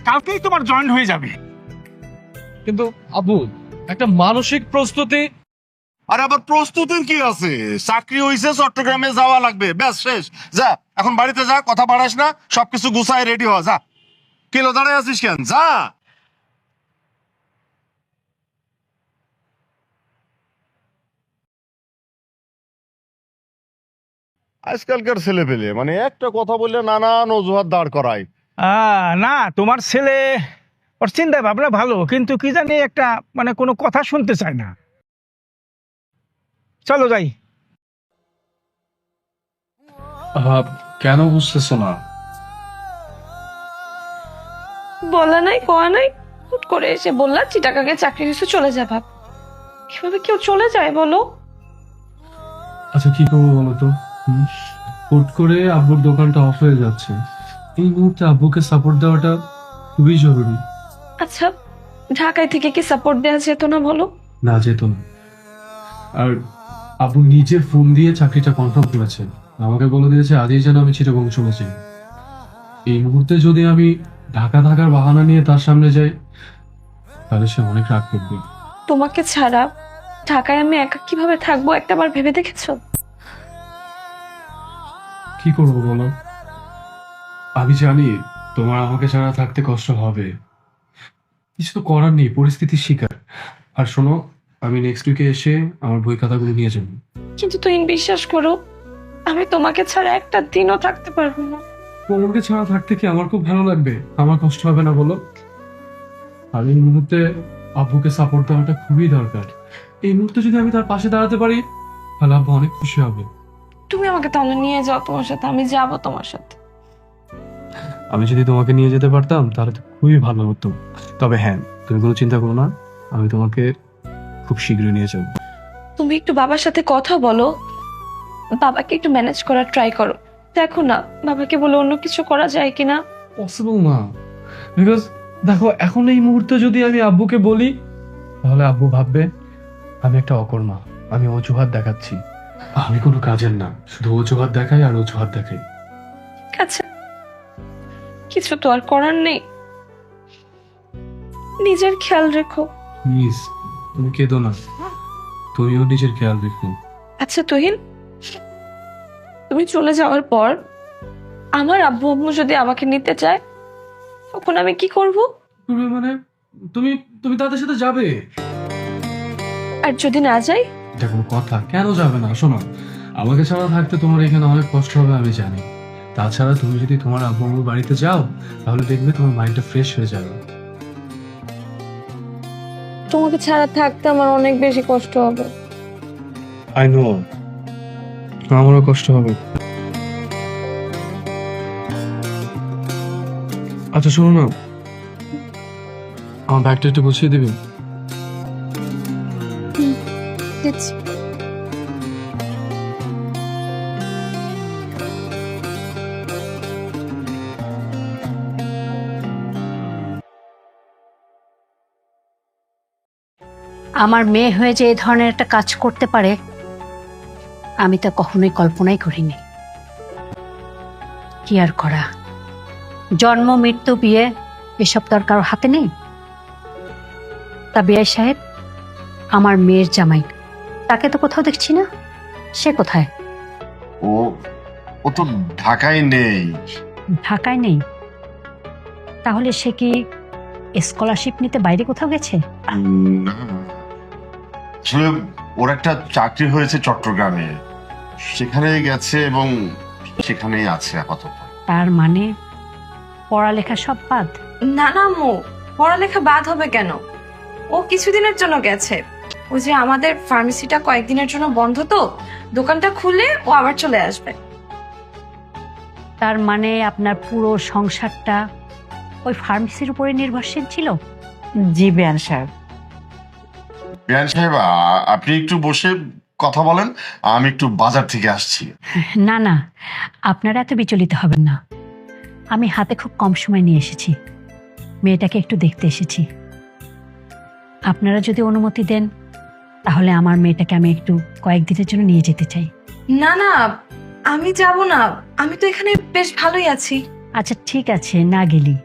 কালকেই তোমার জয়েন্ট হয়ে যাবে। কিন্তু আবু, একটা মানসিক প্রস্তুতি। আর আবার প্রস্তুতির কি আছে? চাকরি হইছে, চট্টগ্রামে যাওয়া লাগবে, ব্যাস শেষ। যা, এখন বাড়িতে যা, কথা বাড়াস না, সবকিছু গুছাই রেডি হ। যা। কিলো দাঁড়ায় আছিস কেন? যা। আজকালকার ছেলে পেলে মানে একটা কথা বললে নানান অজুহাত দাঁড় করায়। না, তোমার ছেলে ওর চিন্তা ভাবনা ভালো, কিন্তু কি জানি একটা মানে কোনো কথা শুনতে চায় না। চলো যাই। কেন বুঝতেছো না? বলা নাই কোয়া নাই, হুট করে এসে বললা চিটাগাঙে চাকরি হয়েছে চলে যা। ভাব, কিভাবে কেউ চলে যায় বলো? আচ্ছা, কি করবো বলো তো? হুট করে আব্বুর দোকানটা অফ হয়ে যাচ্ছে, এই মুহূর্তে আব্বুকে সাপোর্ট দেওয়াটা খুবই জরুরি। আচ্ছা, ঢাকায় থেকে কি সাপোর্ট দেওয়া যেত না বলো? না, যেত না। আর আব্বু নিজে ফোন দিয়ে চাকরিটা কনফার্ম করেছে, আমাকে বলে দিয়েছে আজই যেন আমি চিটাগং চলে যাই। এই মুহূর্তে যদি আমি ঢাকা থাকার বাহানা নিয়ে তার সামনে যাই, তাহলে সে অনেক রাগ করবে। তোমাকে ছাড়া ঢাকায় আমি একা কিভাবে থাকবো একটাবার ভেবে দেখেছো? কি করবো বলো? আমি জানি তোমার আমাকে ছাড়া থাকতে কষ্ট হবে, কিছু তো করার নেই, পরিস্থিতির শিকার। আর শোনো, আমি নেক্সট উইকে এসে আমার বই খাতাগুলো নিয়ে যাবো। কিন্তু তুই বিশ্বাস করো, আমি তোমাকে ছাড়া একটা দিনও থাকতে পারবো না। তোমাকে ছাড়া থাকতে কি আমার খুব ভালো লাগবে? আমার কষ্ট হবে না বলো? আর এই মুহূর্তে আব্বুকে সাপোর্ট দেওয়াটা খুবই দরকার। এই মুহূর্তে যদি আমি তার পাশে দাঁড়াতে পারি, তাহলে আব্বু অনেক খুশি হবে। তুমি আমাকে তাহলে নিয়ে যাও তোমার সাথে, আমি যাবো তোমার সাথে। আমি যদি তোমাকে নিয়ে যেতে পারতাম তাহলে তো খুবই ভালো হতো। তবে হ্যাঁ, তুমি কোনো চিন্তা করো না, আমি তোমাকে খুব শীঘ্রই নিয়ে যাবো। তুমি একটু বাবার সাথে কথা বলো, বাবাকে একটু ম্যানেজ করার ট্রাই করো। দেখো না, বাবাকে বলে অন্য কিছু করা যায় কিনা। পসিবল না, বিকজ দেখো, এখন এই মুহূর্তে যদি আমি আব্বুকে বলি, তাহলে আব্বু ভাববে আমি একটা অকর্মা, আমি অজুহাত দেখাচ্ছি। আমি কোনো কাজের না, শুধু অজুহাত দেখাই আর অজুহাত দেখাই। আচ্ছা, কিছু তো আর করার নেই, নিজের খেয়াল রেখো। প্লিজ, তুমি কেঁদো না, তুমিও নিজের খেয়াল রেখো। আচ্ছা তুহিন, তুমি চলে যাওয়ার পর আমার আব্বু আম্মু যদি আমাকে নিতে চায় তখন আমি কি করব? তুমি মানে তুমি তুমি তাদের সাথে যাবে? আর যদি না যাই? এটা কোনো কথা? কেন যাবে না? শোনো, আমাকে ছাড়া থাকতে তোমার এখানে অনেক কষ্ট হবে আমি জানি। তাছাড়া তুমি যদি তোমার আব্বু আম্মুর বাড়িতে যাও তাহলে দেখবে তোমার মাইন্ডটা ফ্রেশ হয়ে যাবে। তোমাকে ছাড়া থাকতে আমার অনেক বেশি কষ্ট হবে। আই নো, আমারও কষ্ট হবে। আচ্ছা শোনো না, আমার ব্যাগটা একটু গুছিয়ে দিবি? দিচ্ছি। আমার মেয়ে হয়ে যে এই ধরনের একটা কাজ করতে পারে আমি তা কখনোই কল্পনাই করিনি। কি আর করা, জন্ম মৃত্যু বিয়ে এসব তো আর কারোর হাতে নেই। তা বিআই সাহেব, আমার মেয়ের জামাই, তাকে তো কোথাও দেখছি না, সে কোথায়? ও ও তো ঢাকায় নেই। ঢাকায় নেই? তাহলে সে কি স্কলারশিপ নিতে বাইরে কোথাও গেছে? না, আসলে ওর একটা চাকরি হয়েছে চট্টগ্রামে, সেখানে গেছে এবং সেখানেই আছে আপাতত। তার মানে পড়ালেখা সব বাদ? না না আম্মু, পড়ালেখা বাদ হবে কেন? ও কিছুদিনের জন্য গেছে। ওই যে আমাদের ফার্মেসিটা কয়েকদিনের জন্য বন্ধ, তো দোকানটা খুলে ও আবার চলে আসবে। তার মানে আপনার পুরো সংসারটা ওই ফার্মেসির উপরে নির্ভরশীল ছিল? জি বেয়ান সাহেব। বিয়ান সাহেব, আপনি একটু বসে কথা বলেন, আমি একটু বাজার থেকে আসছি। না না, আপনারা এত বিচলিত হবেন না। আমি হাতে খুব কম সময় নিয়ে এসেছি, মেয়েটাকে একটু দেখতে এসেছি। আপনারা যদি অনুমতি দেন তাহলে আমার মেয়েটাকে আমি একটু কয়েকদিনের জন্য নিয়ে যেতে চাই। না না, আমি যাব না, আমি তো এখানে বেশ ভালোই আছি। আচ্ছা ঠিক আছে, না গেলি।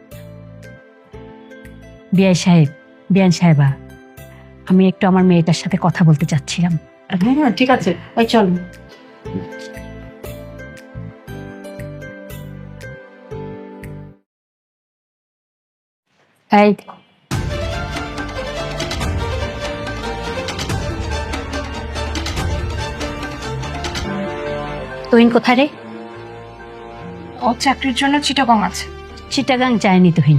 বিআই সাহেব, বিয়ান সাহেবা, আমি একটু আমার মেয়েটার সাথে কথা বলতে চাচ্ছিলাম। হ্যাঁ হ্যাঁ ঠিক আছে, এই চল। এই তুহিন কোথায় রে? ও চাকরির জন্য চিটাগং আছে। চিটাগাং যায়নি তুহিন,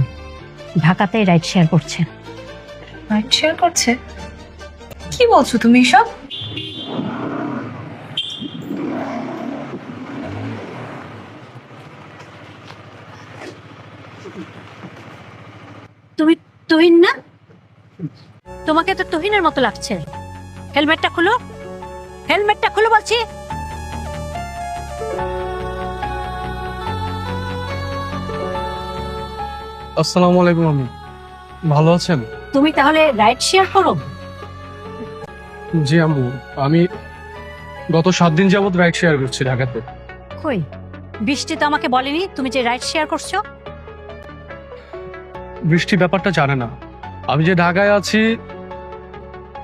ঢাকাতে রাইড শেয়ার করছে। রাইড শেয়ার করছে? কি বলছো তুমি সব? তুমি তুহিন না? তোমাকে তো তুহিনের মতো লাগছে। হেলমেটটা খুলো, হেলমেটটা খুলো বলছি। আসসালামু আলাইকুম। আমি ভালো আছেন? তুমি তাহলে রাইড শেয়ার করো? জি আম্মু, আমি গত 7 দিন যাবত রাইড শেয়ার করছি ঢাকাতে। কই, বৃষ্টি তো আমাকে বলেনি তুমি যে রাইড শেয়ার করছো। বৃষ্টি ব্যাপারটা জানে না। আমি যে ঢাকায় আছি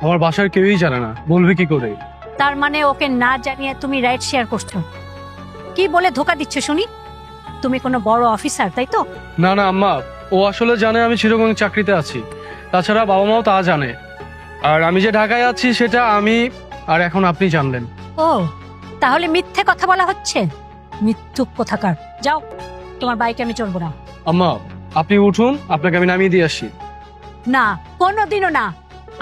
আমার বাসার কেউই জানে না, বলবে কি করে? তার মানে ওকে না জানিয়ে তুমি রাইড শেয়ার করছো? কি বলে ধোকা দিচ্ছ শুনি? তুমি কোনো বড় অফিসার তাই তো? না না আম্মা, ও আসলে জানে আমি চিরগং চাকরিতে আছি। তাছাড়া বাবা মাও তা জানে। আর আমি যে ঢাকায় আছি সেটা আমি আর এখন আপনি জানলেন। ও তাহলে মিথ্যে কথা বলা হচ্ছে, মিথ্যুক কোথাকার। যাও, তোমার বাইকে আমি চলবো না। আম্মা আপনি উঠুন, আপনাকে আমি নামিয়ে দিয়ে আসি। না, কোনোদিনও না,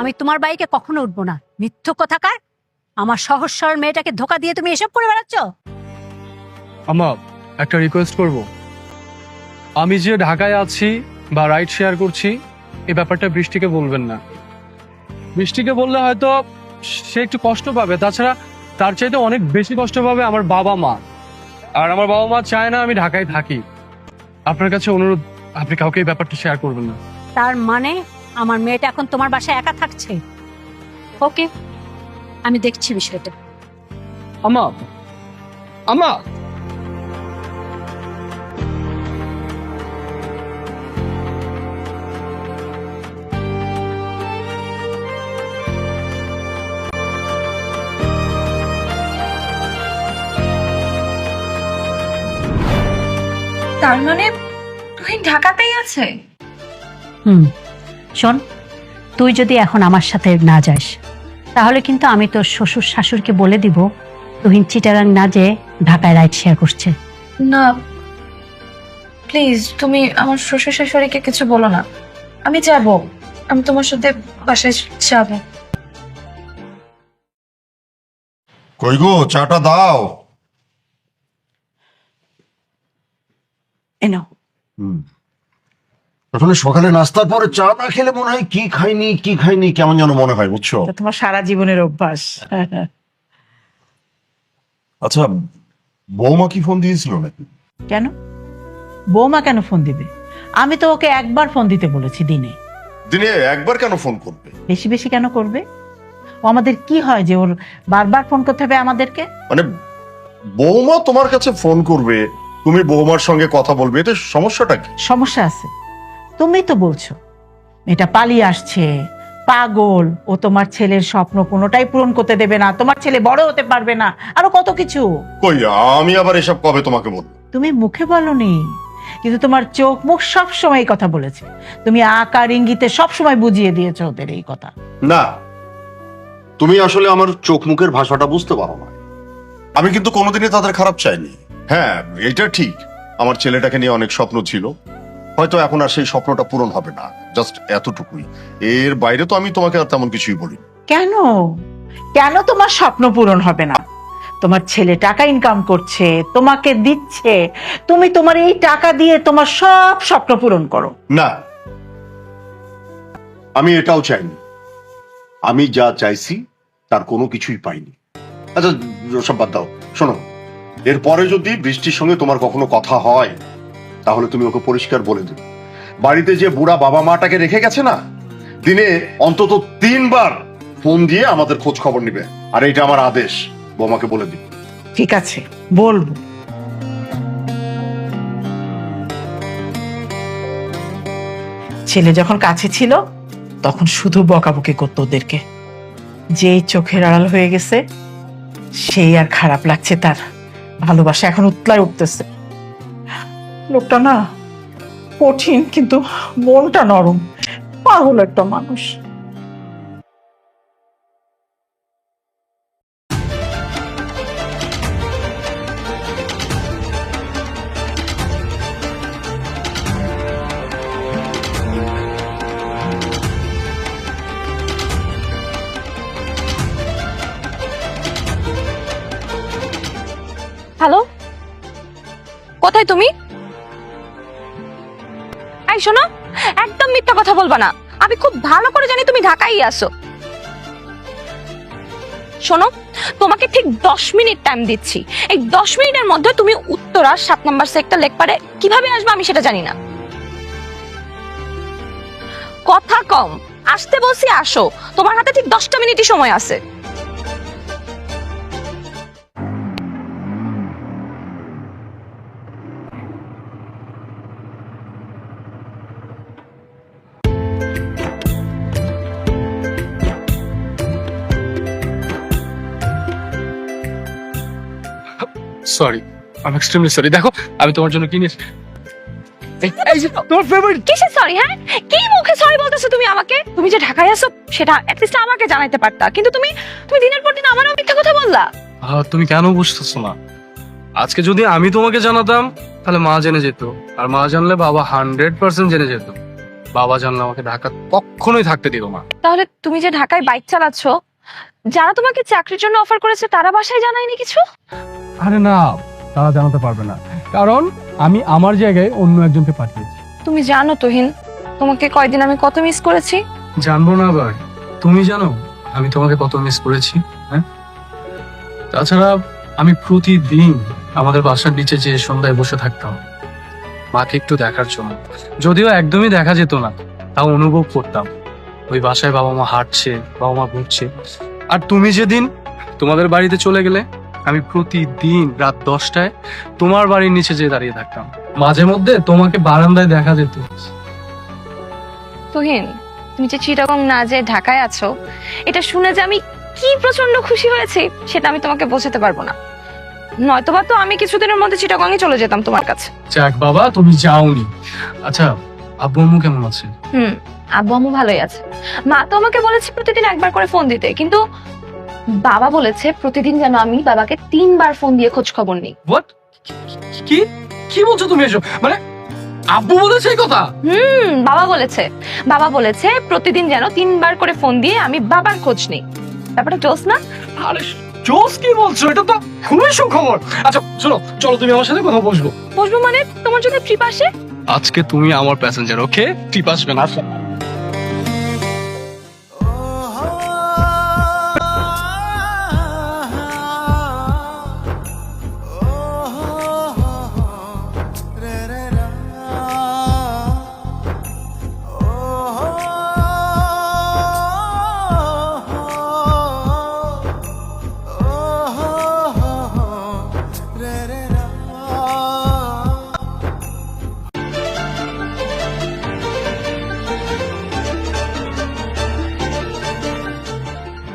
আমি তোমার বাইকে কখনো উঠবো না। মিথ্যুক কোথাকার, আমার সহজ সরল মেয়েটাকে ধোকা দিয়ে তুমি এসব করে বেড়াচ্ছ। আম্মা একটা রিকোয়েস্ট করব, আমি যে ঢাকায় আছি বা রাইড শেয়ার করছি এই ব্যাপারটা বৃষ্টিকে বলবেন না। বৃষ্টিকে বললে হয়তো সে একটু কষ্ট পাবে, তাছাড়া তার চাইতে অনেক বেশি কষ্ট পাবে আমার বাবা মা। আর আমার বাবা মা চায় না আমি ঢাকায় থাকি। আপনার কাছে অনুরোধ, আপনি কাউকে এই ব্যাপারটা শেয়ার করবেন না। তার মানে আমার মেয়েটা এখন তোমার বাসায় একা থাকছে? ওকে, আমি দেখছি বিষয়টা। আম্মা, আম্মা তার মানে তুহিন ঢাকাতেই আছে? শোন, তুই যদি এখন আমার সাথে না যাস তাহলে কিন্তু আমি তোর শ্বশুর শাশুড়িকে বলে দিব তুহিন চিটাগাং না যেয়ে ঢাকায় রাইড শেয়ার করছে। না প্লিজ, তুমি আমার শ্বশুর শাশুড়িকে কিছু বলো না। আমি যাব, আমি তোমার সাথে বাসায় যাব। কই গো, চাটা দাও। এনো আসলে সকালে নাস্তার পরে চা না খেলে মনে হয় কি খাইনি কেমন যেন মনে হয়, বুঝছো? তোমার সারা জীবনের অভ্যাস। আচ্ছা, বৌমা কি ফোন দিয়েছিল নাকি? কেন বৌমা কেন ফোন দিবে? আমি তো ওকে একবার ফোন দিতে বলেছি দিনে। দিনে একবার কেন ফোন করবে? বেশি বেশি কেন করবে? ও আমাদের কি হয় যে ওর বারবার ফোন করতে হবে আমাদেরকে? মানে বৌমা তোমার কাছে ফোন করবে, তুমি বৌমার সঙ্গে কথা বলবে, এতে সমস্যাটা কি? সমস্যা আছে, তুমি তো বলছো এটা পালিয়ে আসছে, পাগল, ও তোমার ছেলের স্বপ্ন কোনোটাই পূরণ করতে দেবে না, তোমার ছেলে বড় হতে পারবে না, আরো কত কিছু। কই, আমি আবার এসব কবে তোমাকে বলবো? তুমি মুখে বলনি, কিন্তু তোমার চোখ মুখ সব সময় এই কথা বলেছে। তুমি আকার ইঙ্গিতে সব সময় বুঝিয়ে দিয়েছো ওদের এই কথা। না, তুমি আসলে আমার চোখ মুখের ভাষাটা বুঝতে পারো না। আমি কিন্তু কোনোদিনই তাদের খারাপ চাইনি। হ্যাঁ, এটা ঠিক, আমার ছেলেটাকে নিয়ে অনেক স্বপ্ন ছিল, হয়তো এখন আর সেই স্বপ্নটা পূরণ হবে না, জাস্ট এতটুকুই। এর বাইরে তো আমি তোমাকে আর তেমন কিছুই বলি। কেন কেন তোমার স্বপ্ন পূরণ হবে না? তোমার ছেলে টাকা ইনকাম করছে, তোমাকে দিচ্ছে, তুমি তোমার এই টাকা দিয়ে তোমার সব স্বপ্ন পূরণ করো। না, আমি এটাও চাইনি। আমি যা চাইছি তার কোনো কিছুই পাইনি। আচ্ছা, সব বাদ দাও। শোনো, এরপরে যদি বৃষ্টির সঙ্গে তোমার কখনো কথা হয় তাহলে তুমি ওকে পরিষ্কার বলে দেবে, বাড়িতে যে বুড়া বাবা মাটাকে রেখে গেছে না, দিনে অন্তত 3 বার ফোন দিয়ে আমাদের খোঁজ খবর নিবে। আর এটা আমার আদেশ, বৌমাকে বলে দিবে। ঠিক আছে, বলবো। ছেলে যখন কাছে ছিল তখন শুধু বকাবকি করতো ওদেরকে, যেই চোখের আড়াল হয়ে গেছে সেই আর খারাপ লাগছে তার। ভালোবাসা এখন উতলায় উঠতেছে। লোকটা না কঠিন, কিন্তু মনটা নরম, পাগল একটা মানুষ। হ্যালো, কোথায় তুমি? এই শোনো, একদম মিথ্যা কথা বলবা না। আমি খুব ভালো করে জানি তুমি ঢাকায় আসো। শোনো, তোমাকে ঠিক 10 মিনিট টাইম দিচ্ছি। এই 10 মিনিটের মধ্যে তুমি উত্তরা 7 নম্বর সেক্টর লেকপারে কিভাবে আসবে আমি সেটা জানি না। কথা কম, আসতে বলছি আসো। তোমার হাতে ঠিক 10টা মিনিটই সময় আছে। Sorry, I am extremely sorry. দেখো আমি তোমার জন্য কিনেছি এই যে তোমার ফেভারিট। কিসের সরি? হ্যাঁ, কি মুখে সরি বলতেছো তুমি আমাকে? তুমি যে ঢাকায় আসো সেটা অ্যাটলিস্ট আমাকে জানাইতে পারতা, কিন্তু তুমি দিনের পর দিন আমারও মিথ্যা কথা বললা। তুমি কেন বুঝতেছো না? আজকে যদি আমি তোমাকে জানাতাম তাহলে মা জেনে যেত, আর মা জানলে বাবা 100% জেনে যেত। বাবা জানলে আমাকে ঢাকা কখনোই থাকতে দিত না। তাহলে তুমি যে ঢাকায় বাইক চালাচ্ছ, যারা তোমাকে চাকরির জন্য অফার করেছে তারা বাসায় জানায়নি কিছু? আরে না, তারা জানাতে পারবে না, কারণ আমি আমার জায়গায় অন্য একজনকে পাঠিয়েছি। তুমি জানো তুহিন, তোমাকে কয়দিন আমি কত মিস করেছি? জানবো না আবার? তুমি জানো আমি তোমাকে কত মিস করেছি। হ্যাঁ, তাছাড়া আমি প্রতিদিন আমাদের বাসার নিচে যে সন্ধ্যায় বসে থাকতাম মাকে একটু দেখার জন্য, যদিও একদমই দেখা যেত না, তাও অনুভব করতাম ওই বাসায় বাবা মা হাঁটছে, বাবা মা ঘুরছে। আর তুমি যেদিন তোমাদের বাড়িতে চলে গেলে আমি প্রতিদিন রাত 10টায় তোমার বাড়ির নিচে যেয়ে দাঁড়িয়ে থাকতাম। মাঝে মধ্যে তোমাকে বারান্দায় দেখা যেত। তুহিন, তুমি যে চিটাগং না যে ঢাকায় আছো, এটা শুনে যে আমি কি প্রচন্ড খুশি হয়েছি সেটা আমি তোমাকে বোঝাতে পারবো না। নয়তোবা তো আমি কিছুদিনের মধ্যে চিটাগংয়ে চলে যেতাম তোমার কাছে। যাক বাবা, তুমি যাওনি। আচ্ছা, আব্বু আম্মু কেমন আছে? আব্বু আম্মু ভালোই আছে। মা তো আমাকে বলেছে প্রতিদিন একবার করে ফোন দিতে, কিন্তু বাবা বলেছে প্রতিদিন যেন আমি বাবাকে 3 বার ফোন দিয়ে খোঁজ খবর নিই। হোয়াট? কি কি বলছো তুমি এসব? মানে আব্বু বলেছে এই কথা? বাবা বলেছে প্রতিদিন যেন 3 বার করে ফোন দিয়ে আমি বাবার খোঁজ নিই। ব্যাপারটা জোস না? আরে জোস কি বলছো? এটা তো খুবই সুখবর। আচ্ছা শোনো, চলো তুমি আমার সাথে কথা বসবো। বসবো মানে? তোমার যদি ট্রিপ আসে? আজকে তুমি আমার প্যাসেঞ্জার, ওকে? ট্রিপ আসবে না।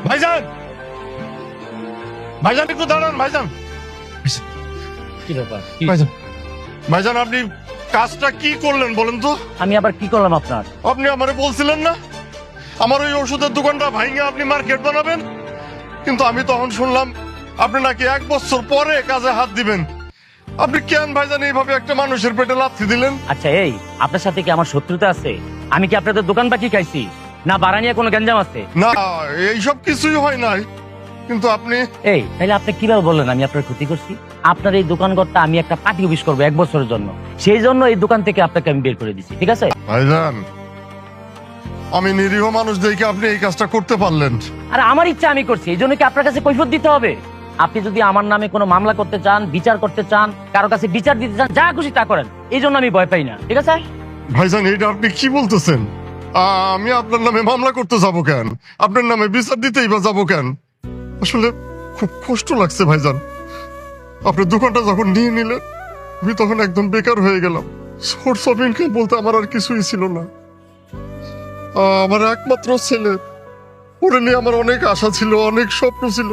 ভাইজান, ভাইজান একটু দাঁড়ান ভাইজান। কি ব্যাপার? ভাইজান, ভাইজান আপনি কাজটা কি করলেন বলেন তো? আমি আবার কি করলাম আপনার? আপনি আমারে বলছিলেন না আমার ওই ওষুধের দোকানটা ভাঙে আপনি মার্কেট বানাবেন, কিন্তু আমি তখন শুনলাম আপনি নাকি 1 বছর পরে কাজে হাত দিবেন। আপনি কেন ভাইজান এইভাবে একটা মানুষের পেটে লাথি দিলেন? আচ্ছা এই, আপনার সাথে কি আমার শত্রুতা আছে? আমি কি আপনাদের দোকান বাকি খাইছি? না বাড়া নিয়ে কোনো গ্যাঞ্জাম আছে? না, এইসব কিছুই হয় নাই, কিন্তু আপনি এই তাহলে আপনি কিভাবে বললেন আমি আপনার ক্ষতি করছি? আপনার এই দোকানঘরটা আমি একটা পার্টি অফিস করবো 1 বছরের জন্য, সেই জন্য এই দোকান থেকে আপনাকে আমি বের করে দিচ্ছি, ঠিক আছে? ভাইজান আমি নিরীহ মানুষ দেখে আপনি এই কাজটা করতে পারলেন। আর আমার ইচ্ছা আমি করছি, এই জন্য কি আপনার কাছে কৈফিয়ত দিতে হবে? আপনি যদি আমার নামে কোনো মামলা করতে চান, বিচার করতে চান, কারো কাছে বিচার দিতে চান, যা খুশি তা করেন, এই জন্য আমি ভয় পাই না, ঠিক আছে? ভাইজান এটা আপনি কি বলতেছেন? আমি আপনার নামে মামলা করতে যাব কেন? আপনার নামে বিচার দিতেই বা যাবো কেন? আসলে খুব কষ্ট লাগছে ভাইজান। আপনার দোকানটা যখন নিয়ে নিলেন আমি তখন একদম বেকার হয়ে গেলাম। সোর্স অফ ইনকাম বলতে আমার আর কিছুই ছিল না। আমার একমাত্র ছেলে, ওরে নিয়ে আমার অনেক আশা ছিল, অনেক স্বপ্ন ছিল।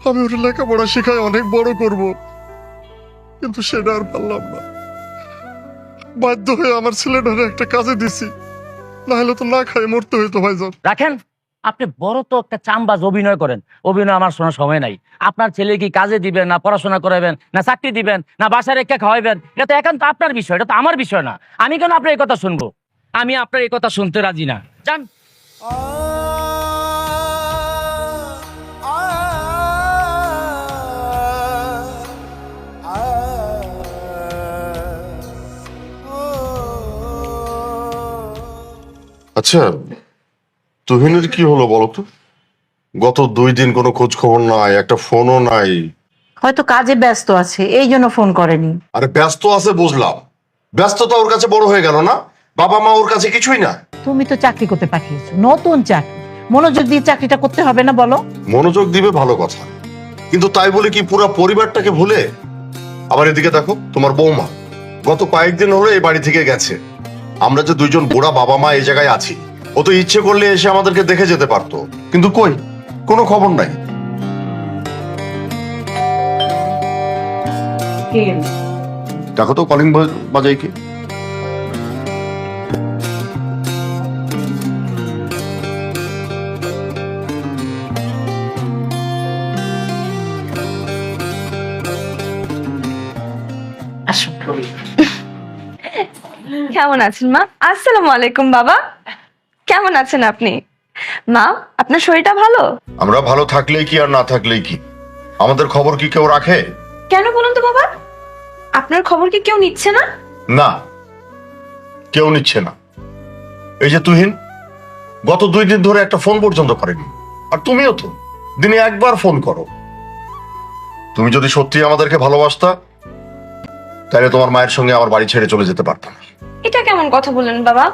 আমি ওর লেখাপড়া শেখায় অনেক বড় করব, কিন্তু সেটা আর পারলাম না। বাধ্য হয়ে আমার ছেলেটারে একটা কাজে দিছি, না হলে তো না খাই মরতে হইতো ভাইজান। রাখেন, আপনি বড় তো একটা চামবাজ অভিনয় করেন। অভিনয় আমার শোনার সময় নাই। আপনার ছেলে কি কাজে দিবেন, না পড়াশোনা করাবেন, না চাকরি দিবেন, না বাসায় রেখে খাওয়াবেন, এটা তো একান্ত আপনার বিষয়, এটা তো আমার বিষয় না। আমি কেন আপনার এই কথা শুনবো? আমি আপনার এই কথা শুনতে রাজি না। যান। আচ্ছা তুহিনের কি হলো বলো তো? গত 2 দিন কোনো খোঁজ খবর নাই, একটা ফোনও নাই। হয়তো কাজে ব্যস্ত আছে, এই জন্য ফোন করেনি। আরে ব্যস্ত আছে বুঝলাম, ব্যস্ততা ওর কাছে বড় হয়ে গেল না? বাবা মা ওর কাছে কিছুই না। তুমি তো চাকরি করতে পাঠিয়েছো, নতুন চাকরি, মনোযোগ দিয়ে চাকরিটা করতে হবে না বলো? মনোযোগ দিবে ভালো কথা, কিন্তু তাই বলে কি পুরো পরিবারটাকে ভুলে? আবার এদিকে দেখো তোমার বৌমা গত কয়েকদিন হলো এই বাড়ি থেকে গেছে। আমরা যে 2 জন বুড়া বাবা মা এই জায়গায় আছি, ও তো ইচ্ছে করলে এসে আমাদেরকে দেখে যেতে পারতো, কিন্তু কই, কোনো খবর নাই। দেখো তো কলিং বাজাই কি। আসো। কেমন আছেন মা? আসসালামু আলাইকুম বাবা। কেমন আছেন আপনি? মা আপনার শরীরটা ভালো? আমরা ভালো থাকলেই কি আর না থাকলেই কি, আমাদের খবর কি কেউ রাখে? কেন বলুন তো বাবা, আপনার খবর কি কেউ নিচ্ছে না? না, কেউ নিচ্ছে না। এই যে তুহিন গত 2 দিন ধরে একটা ফোন পর্যন্ত করেনি, আর তুমিও তো দিনে 1 বার ফোন করো। তুমি যদি সত্যি আমাদেরকে ভালোবাসতা তাহলে তোমার মায়ের সঙ্গে আমার বাড়ি ছেড়ে চলে যেতে পারতাম। এটা কেমন কথা বললেন বাবা?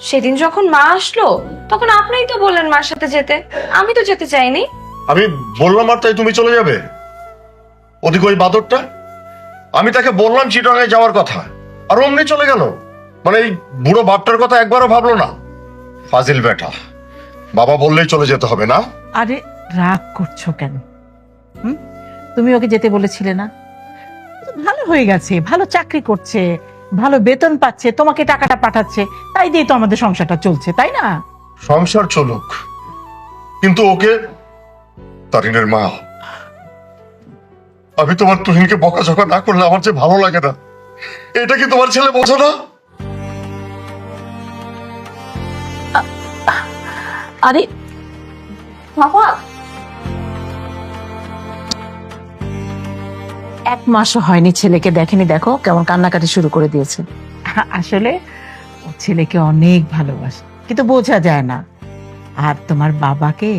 সেদিন যখন মা আসলো তখন আপনিই তো বললেন মার সাথে যেতে, আমি তো যেতে চাইনি। আমি বললাম আর তাই তুমি চলে যাবে? ওদিকে ওই বাদরটা, আমি তাকে বললাম চিটাগাঙে যাওয়ার কথা, আর অমনি চলে গেল। মানে এই বুড়ো বাপটার কথা একবারও ভাবলো না। ফাজিল বেটা, বাবা বললেই চলে যেতে হবে না? আরে রাগ করছো কেন? তুমি ওকে যেতে বলেছিলে না? ভালো হয়ে গেছে, ভালো চাকরি করছে, ভালো বেতন পাচ্ছে, তোমাকে টাকাটা পাঠাচ্ছে, তাই দিয়ে তো আমাদের সংসারটা চলছে, তাই না? সংসার চলুক, কিন্তু ওকে, তারিনের মা, আমি তোমার তুহিনকে বকাঝকা না করলে আমার যে ভালো লাগে না, এটা কি তোমার ছেলে বোঝো না? আরে বাবা, 1 মাসও হয়নি ছেলেকে দেখেনি, দেখো কেমন কান্নাকাটি শুরু করে দিয়েছে। আসলে ও ছেলেকে অনেক ভালোবাসে, কিন্তু বোঝা যায় না। আর তোমার বাবাকে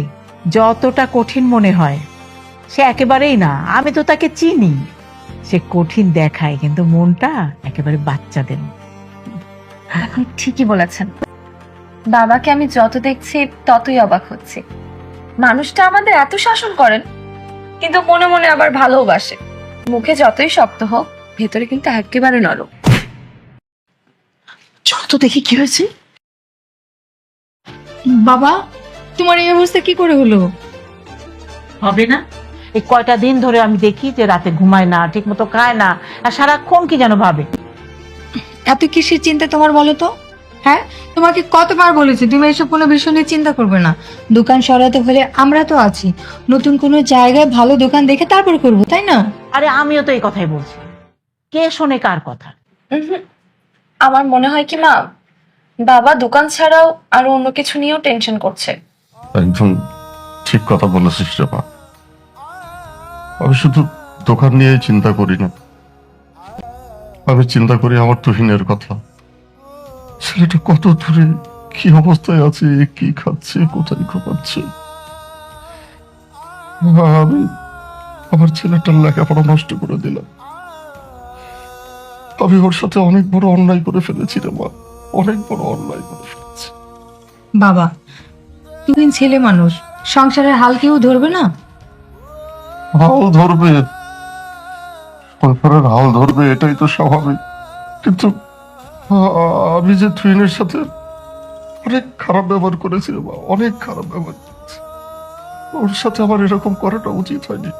যতটা কঠিন মনে হয়, সে একেবারেই না। আমি তো তাকে চিনি, সে কঠিন দেখায়, কিন্তু মনটা একেবারে বাচ্চাদের। আপনি ঠিকই বলেছেন। বাবাকে আমি যত দেখছি ততই অবাক হচ্ছি। মানুষটা আমাদের এত শাসন করেন, কিন্তু মনে মনে আবার ভালোবাসে। মুখে যতই শক্ত হোক, ভেতরে কিন্তু একেবারে নরম। চল তো দেখি কি হয়েছে। বাবা, তোমার এই অবস্থা কি করে হলো? হবে না, এই কয়টা দিন ধরে আমি দেখি যে রাতে ঘুমায় না, ঠিক মতো খায় না, আর সারাক্ষণ কি যেন ভাবে। এত কিসের চিন্তা তোমার বলো তো? হ্যাঁ, তোমাকে কতবার বলেছি তুমি এসব কোনো বিষয় নিয়ে চিন্তা করবে না। দোকান সরাতে হলে আমরা তো আছি। নতুন কোনো জায়গায় ভালো দোকান দেখে তারপর করবো, তাই না? আরে আমিও তো এই কথাই বলছি, কে শোনে কার কথা? আমার মনে হয় কি মা, বাবা দোকান ছাড়াও আরো অন্য কিছু নিয়েও টেনশন করছে। একদম ঠিক কথা বলেছিস রে মা। আমি শুধু দোকান নিয়েই চিন্তা করি না, আমি চিন্তা করি আমার তুহিনের কথা। ছেলেটা কত দূরে, কি অবস্থায় আছে, কি খাচ্ছে, কোথায় ঘুমাচ্ছে। আমি আমার ছেলেটার লেখাপড়া নষ্ট করে দিলাম। আমি ওর সাথে অনেক বড় অন্যায় করে ফেলেছি রে মা, অনেক বড় অন্যায় করে ফেলেছি। বাবা, তুমি ছেলে মানুষ, সংসারের হাল কেউ ধরবে না? হাল ধরবে, সংসারের হাল ধরবে, এটাই তো স্বাভাবিক। কিন্তু আমি যে তুহিনের সাথে অনেক খারাপ ব্যবহার করেছি রে মা, অনেক খারাপ ব্যবহার করেছি। ওর সাথে আমার এরকম করাটা উচিত হয়নি।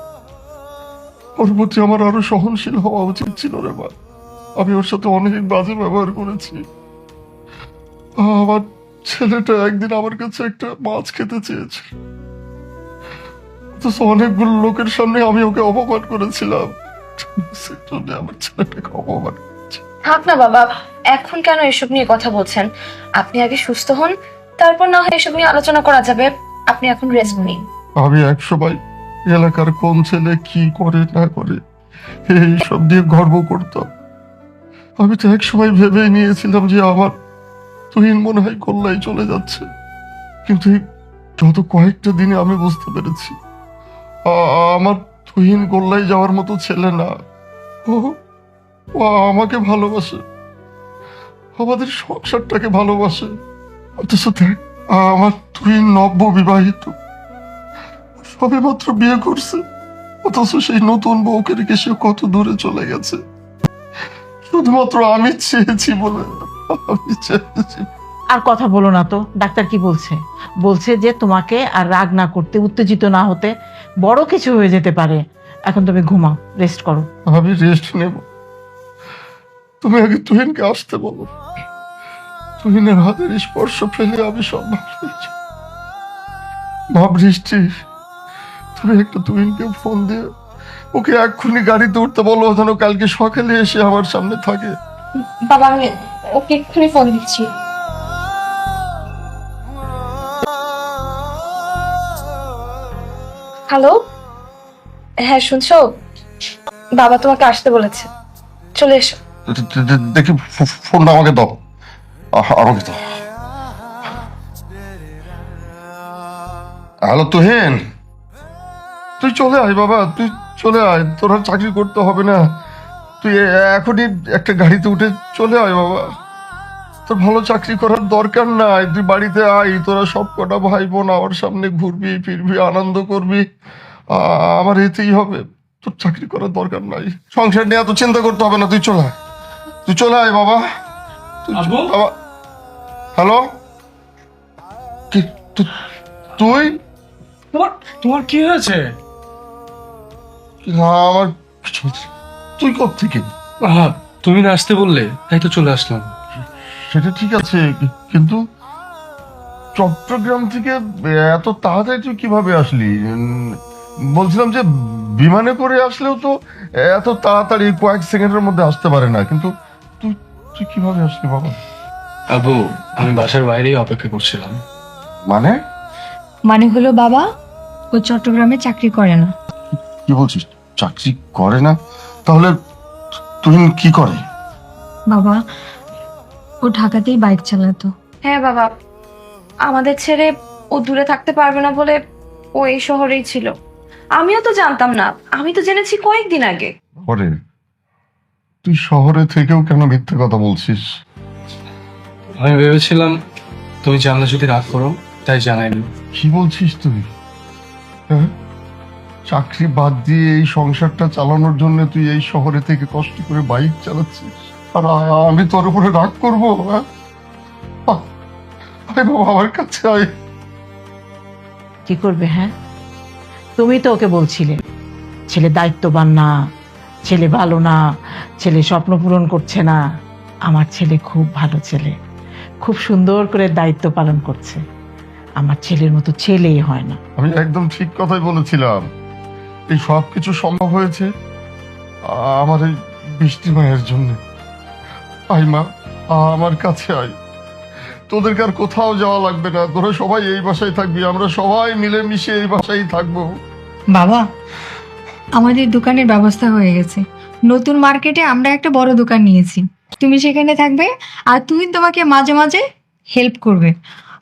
ওর প্রতি আমার আরো সহনশীল হওয়া উচিত ছিল রে মা। আমি ওর সাথে অনেক বাজে ব্যবহার করেছি। আমার ছেলেটা একদিন আমার কাছে একটা মাছ খেতে চেয়েছে, অথচ অনেকগুলো লোকের সামনে আমি ওকে অপমান করেছিলাম। সেজন্য আমার ছেলেটাকে অপমান করেছি। থাক না বাবা, এখন কেন এসব নিয়ে কথা বলছেন? আপনি আগে সুস্থ হন, তারপর না হয় এসব নিয়ে আলোচনা করা যাবে। আপনি এখন রেস্ট নিন। আমি একসময় এলাকার কোন ছেলে কি করে না করে এই সব দিয়ে গর্ব করতাম। আমি তো একসময় ভেবেই নিয়েছিলাম যে আমার তুহিন মনে হয় কল্যায় চলে যাচ্ছে। কিন্তু এই গত কয়েকটা দিনে আমি বুঝতে পেরেছি আমার তুহিন কল্যায় যাওয়ার মতো ছেলে না। ও ও আমাকে ভালোবাসে, আমাদের সংসারটাকে ভালোবাসে। অথচ দেখ, আমার তুহিন নব্য বিবাহিত, সবে মাত্র বিয়ে করছে, অথচ সেই নতুন বউকে রেখে সে কত দূরে চলে গেছে। শুধুমাত্র আমি চেয়েছি বলে, আমি চেয়েছি। আর কথা বলো না তো, ডাক্তার কি বলছে? বলছে যে তোমাকে আর রাগ না করতে, উত্তেজিত না হতে, বড় কিছু হয়ে যেতে পারে। এখন তুমি ঘুমাও, রেস্ট করো। আমি রেস্ট নেব, তুমি আগে তুহিনকে আসতে বলো। তুহিনের হাতের স্পর্শ পেলে আমি সব ভালো হয়ে যাব। মা বৃষ্টি, তুমি একটা তুহিনকে ফোন দিয়ে ওকে এক্ষুনি গাড়িতে উঠতে বলো, যেন কালকে সকালে এসে আমার সামনে থাকে। বাবা, আমি ওকে এক্ষুনি ফোন দিচ্ছি। হ্যালো, হ্যাঁ শুনছো? বাবা তোমাকে আসতে বলেছে, চলে এসো। দেখি ফোনটা আমাকে দাও, আমাকে দাও। হ্যালো তুহিন, তুই চলে আয় বাবা, তুই চলে আয়। তোর আর চাকরি করতে হবে না, তুই এখনই একটা গাড়িতে উঠে চলে আয় বাবা। তোর ভালো চাকরি করার দরকার নাই, তুই বাড়িতে আয়। তোরা সব কটা ভাই বোন আমার সামনে ঘুরবি ফিরবি, আনন্দ করবি, আমার এতেই হবে। তোর চাকরি করার দরকার নাই, সংসার নিয়ে এত চিন্তা করতে হবে না। তুই চলে আয়, তুই চলে আয় বাবা। বাবা, হ্যালো, তুই তোমার তোমার কি হয়েছে? আমার কিছু হচ্ছে। তুই কোত্থেকে? আহা, তুমি না আসতে বললে তাই তো চলে আসলাম। সেটা ঠিক আছে, কিন্তু চট্টগ্রাম থেকে এত তাড়াতাড়ি তুই কিভাবে আসলি? বলছিলাম যে বিমানে করে আসলেও তো এত তাড়াতাড়ি কয়েক সেকেন্ডের মধ্যে আসতে পারে না, কিন্তু তুই তুই কিভাবে আসলি বাবা? আবু, আমি বাসার বাইরেই অপেক্ষা করছিলাম। মানে মানে হলো বাবা, ও চট্টগ্রামে চাকরি করে না। কি বলছিস? চাকরি করে না? তাহলে তুই কি করে? বাবা, ও ঢাকাতেই বাইক চালাতো। হ্যাঁ বাবা, আমাদের ছেড়ে ও দূরে থাকতে পারবে না বলে ও এই শহরেই ছিল। আমিও তো জানতাম না, আমি তো জেনেছি কয়েকদিন আগে। করে? তুই শহরে থেকেও কেন মিথ্যে কথা বলছিস? আমি ভেবেছিলাম তুমি জানলে যদি রাগ করো, তাই জানাইনি। কি বলছিস তুই? হ্যাঁ, চাকরি বাদ দিয়ে এই সংসারটা চালানোর জন্য তুই এই শহরে থেকে কষ্ট করে বাইক চালাচ্ছিস, আর আমি তোর উপরে রাগ করবো? হ্যাঁ, আয় বাবা আমার কাছে আয়। কি করবে? হ্যাঁ, তুমি তো ওকে বলছিলে ছেলে দায়িত্ববান না, ছেলে ভালো না, ছেলে স্বপ্ন পূরণ করছে না। আমার ছেলে খুব ভালো ছেলে, খুব সুন্দর করে দায়িত্ব পালন করছে। আমার ছেলের মতো ছেলেই হয় না। আমি একদম ঠিক কথাই বলেছিলাম। এই সব কিছু সম্ভব হয়েছে আমার এই বৃষ্টি মায়ের জন্য। আয় মা, আমার কাছে আয়। তোদেরকে আর কোথাও যাওয়া লাগবে না, তোরা সবাই এই বাসায় থাকবি, আমরা সবাই মিলে মিশে এই বাসায় থাকবো। বাবা, আমাদের দোকানের ব্যবস্থা হয়ে গেছে। নতুন মার্কেটে আমরা একটা বড় দোকান নিয়েছি, তুমি সেখানে থাকবে আর তুমি তোমাকে মাঝে মাঝে হেল্প করবে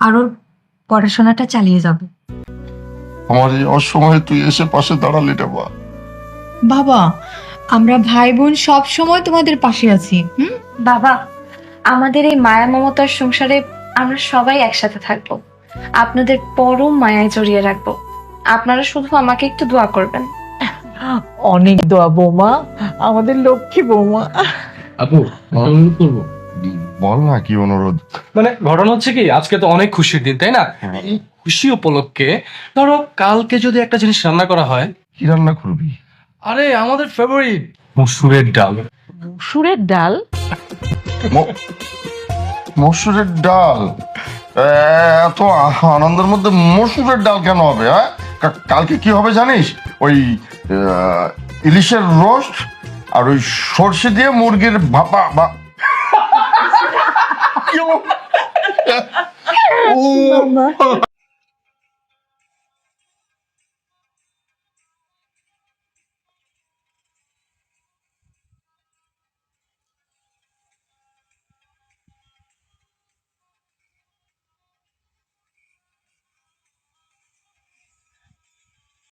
আর ওর পড়াশোনাটা চালিয়ে যাবে। আমার এই অসময়ে তুই এসে পাশে দাঁড়ালি রে মা। বাবা, আমরা ভাই বোন সব সময় তোমাদের পাশে আছি। বাবা, আমাদের এই মায়া মমতার সংসারে আমরা সবাই একসাথে থাকবো, আপনাদের পরম মায়ায় জড়িয়ে রাখবো। আপনারা শুধু আমাকে একটু দোয়া করবেন। অনেক দোয়া বৌমা, আমাদের লক্ষ্মী বৌমা। আপু, একটা অনুরোধ করবো। বল না, কি অনুরোধ? মানে ঘটনা হচ্ছে কি, আজকে তো অনেক খুশির দিন, তাই না? এই খুশি উপলক্ষে ধরো কালকে যদি একটা জিনিস রান্না করা হয়। কি রান্না করবি? আরে আমাদের ফেভারিট মসুরের ডাল। সুরের ডাল? মসুরের ডাল? এত আনন্দের মধ্যে মসুরের ডাল কেন হবে? হ্যাঁ, কালকে কি হবে জানিস? ওই ইলিশের রোস্ট আর ওই সর্ষে দিয়ে মুরগির ভাপা বা কি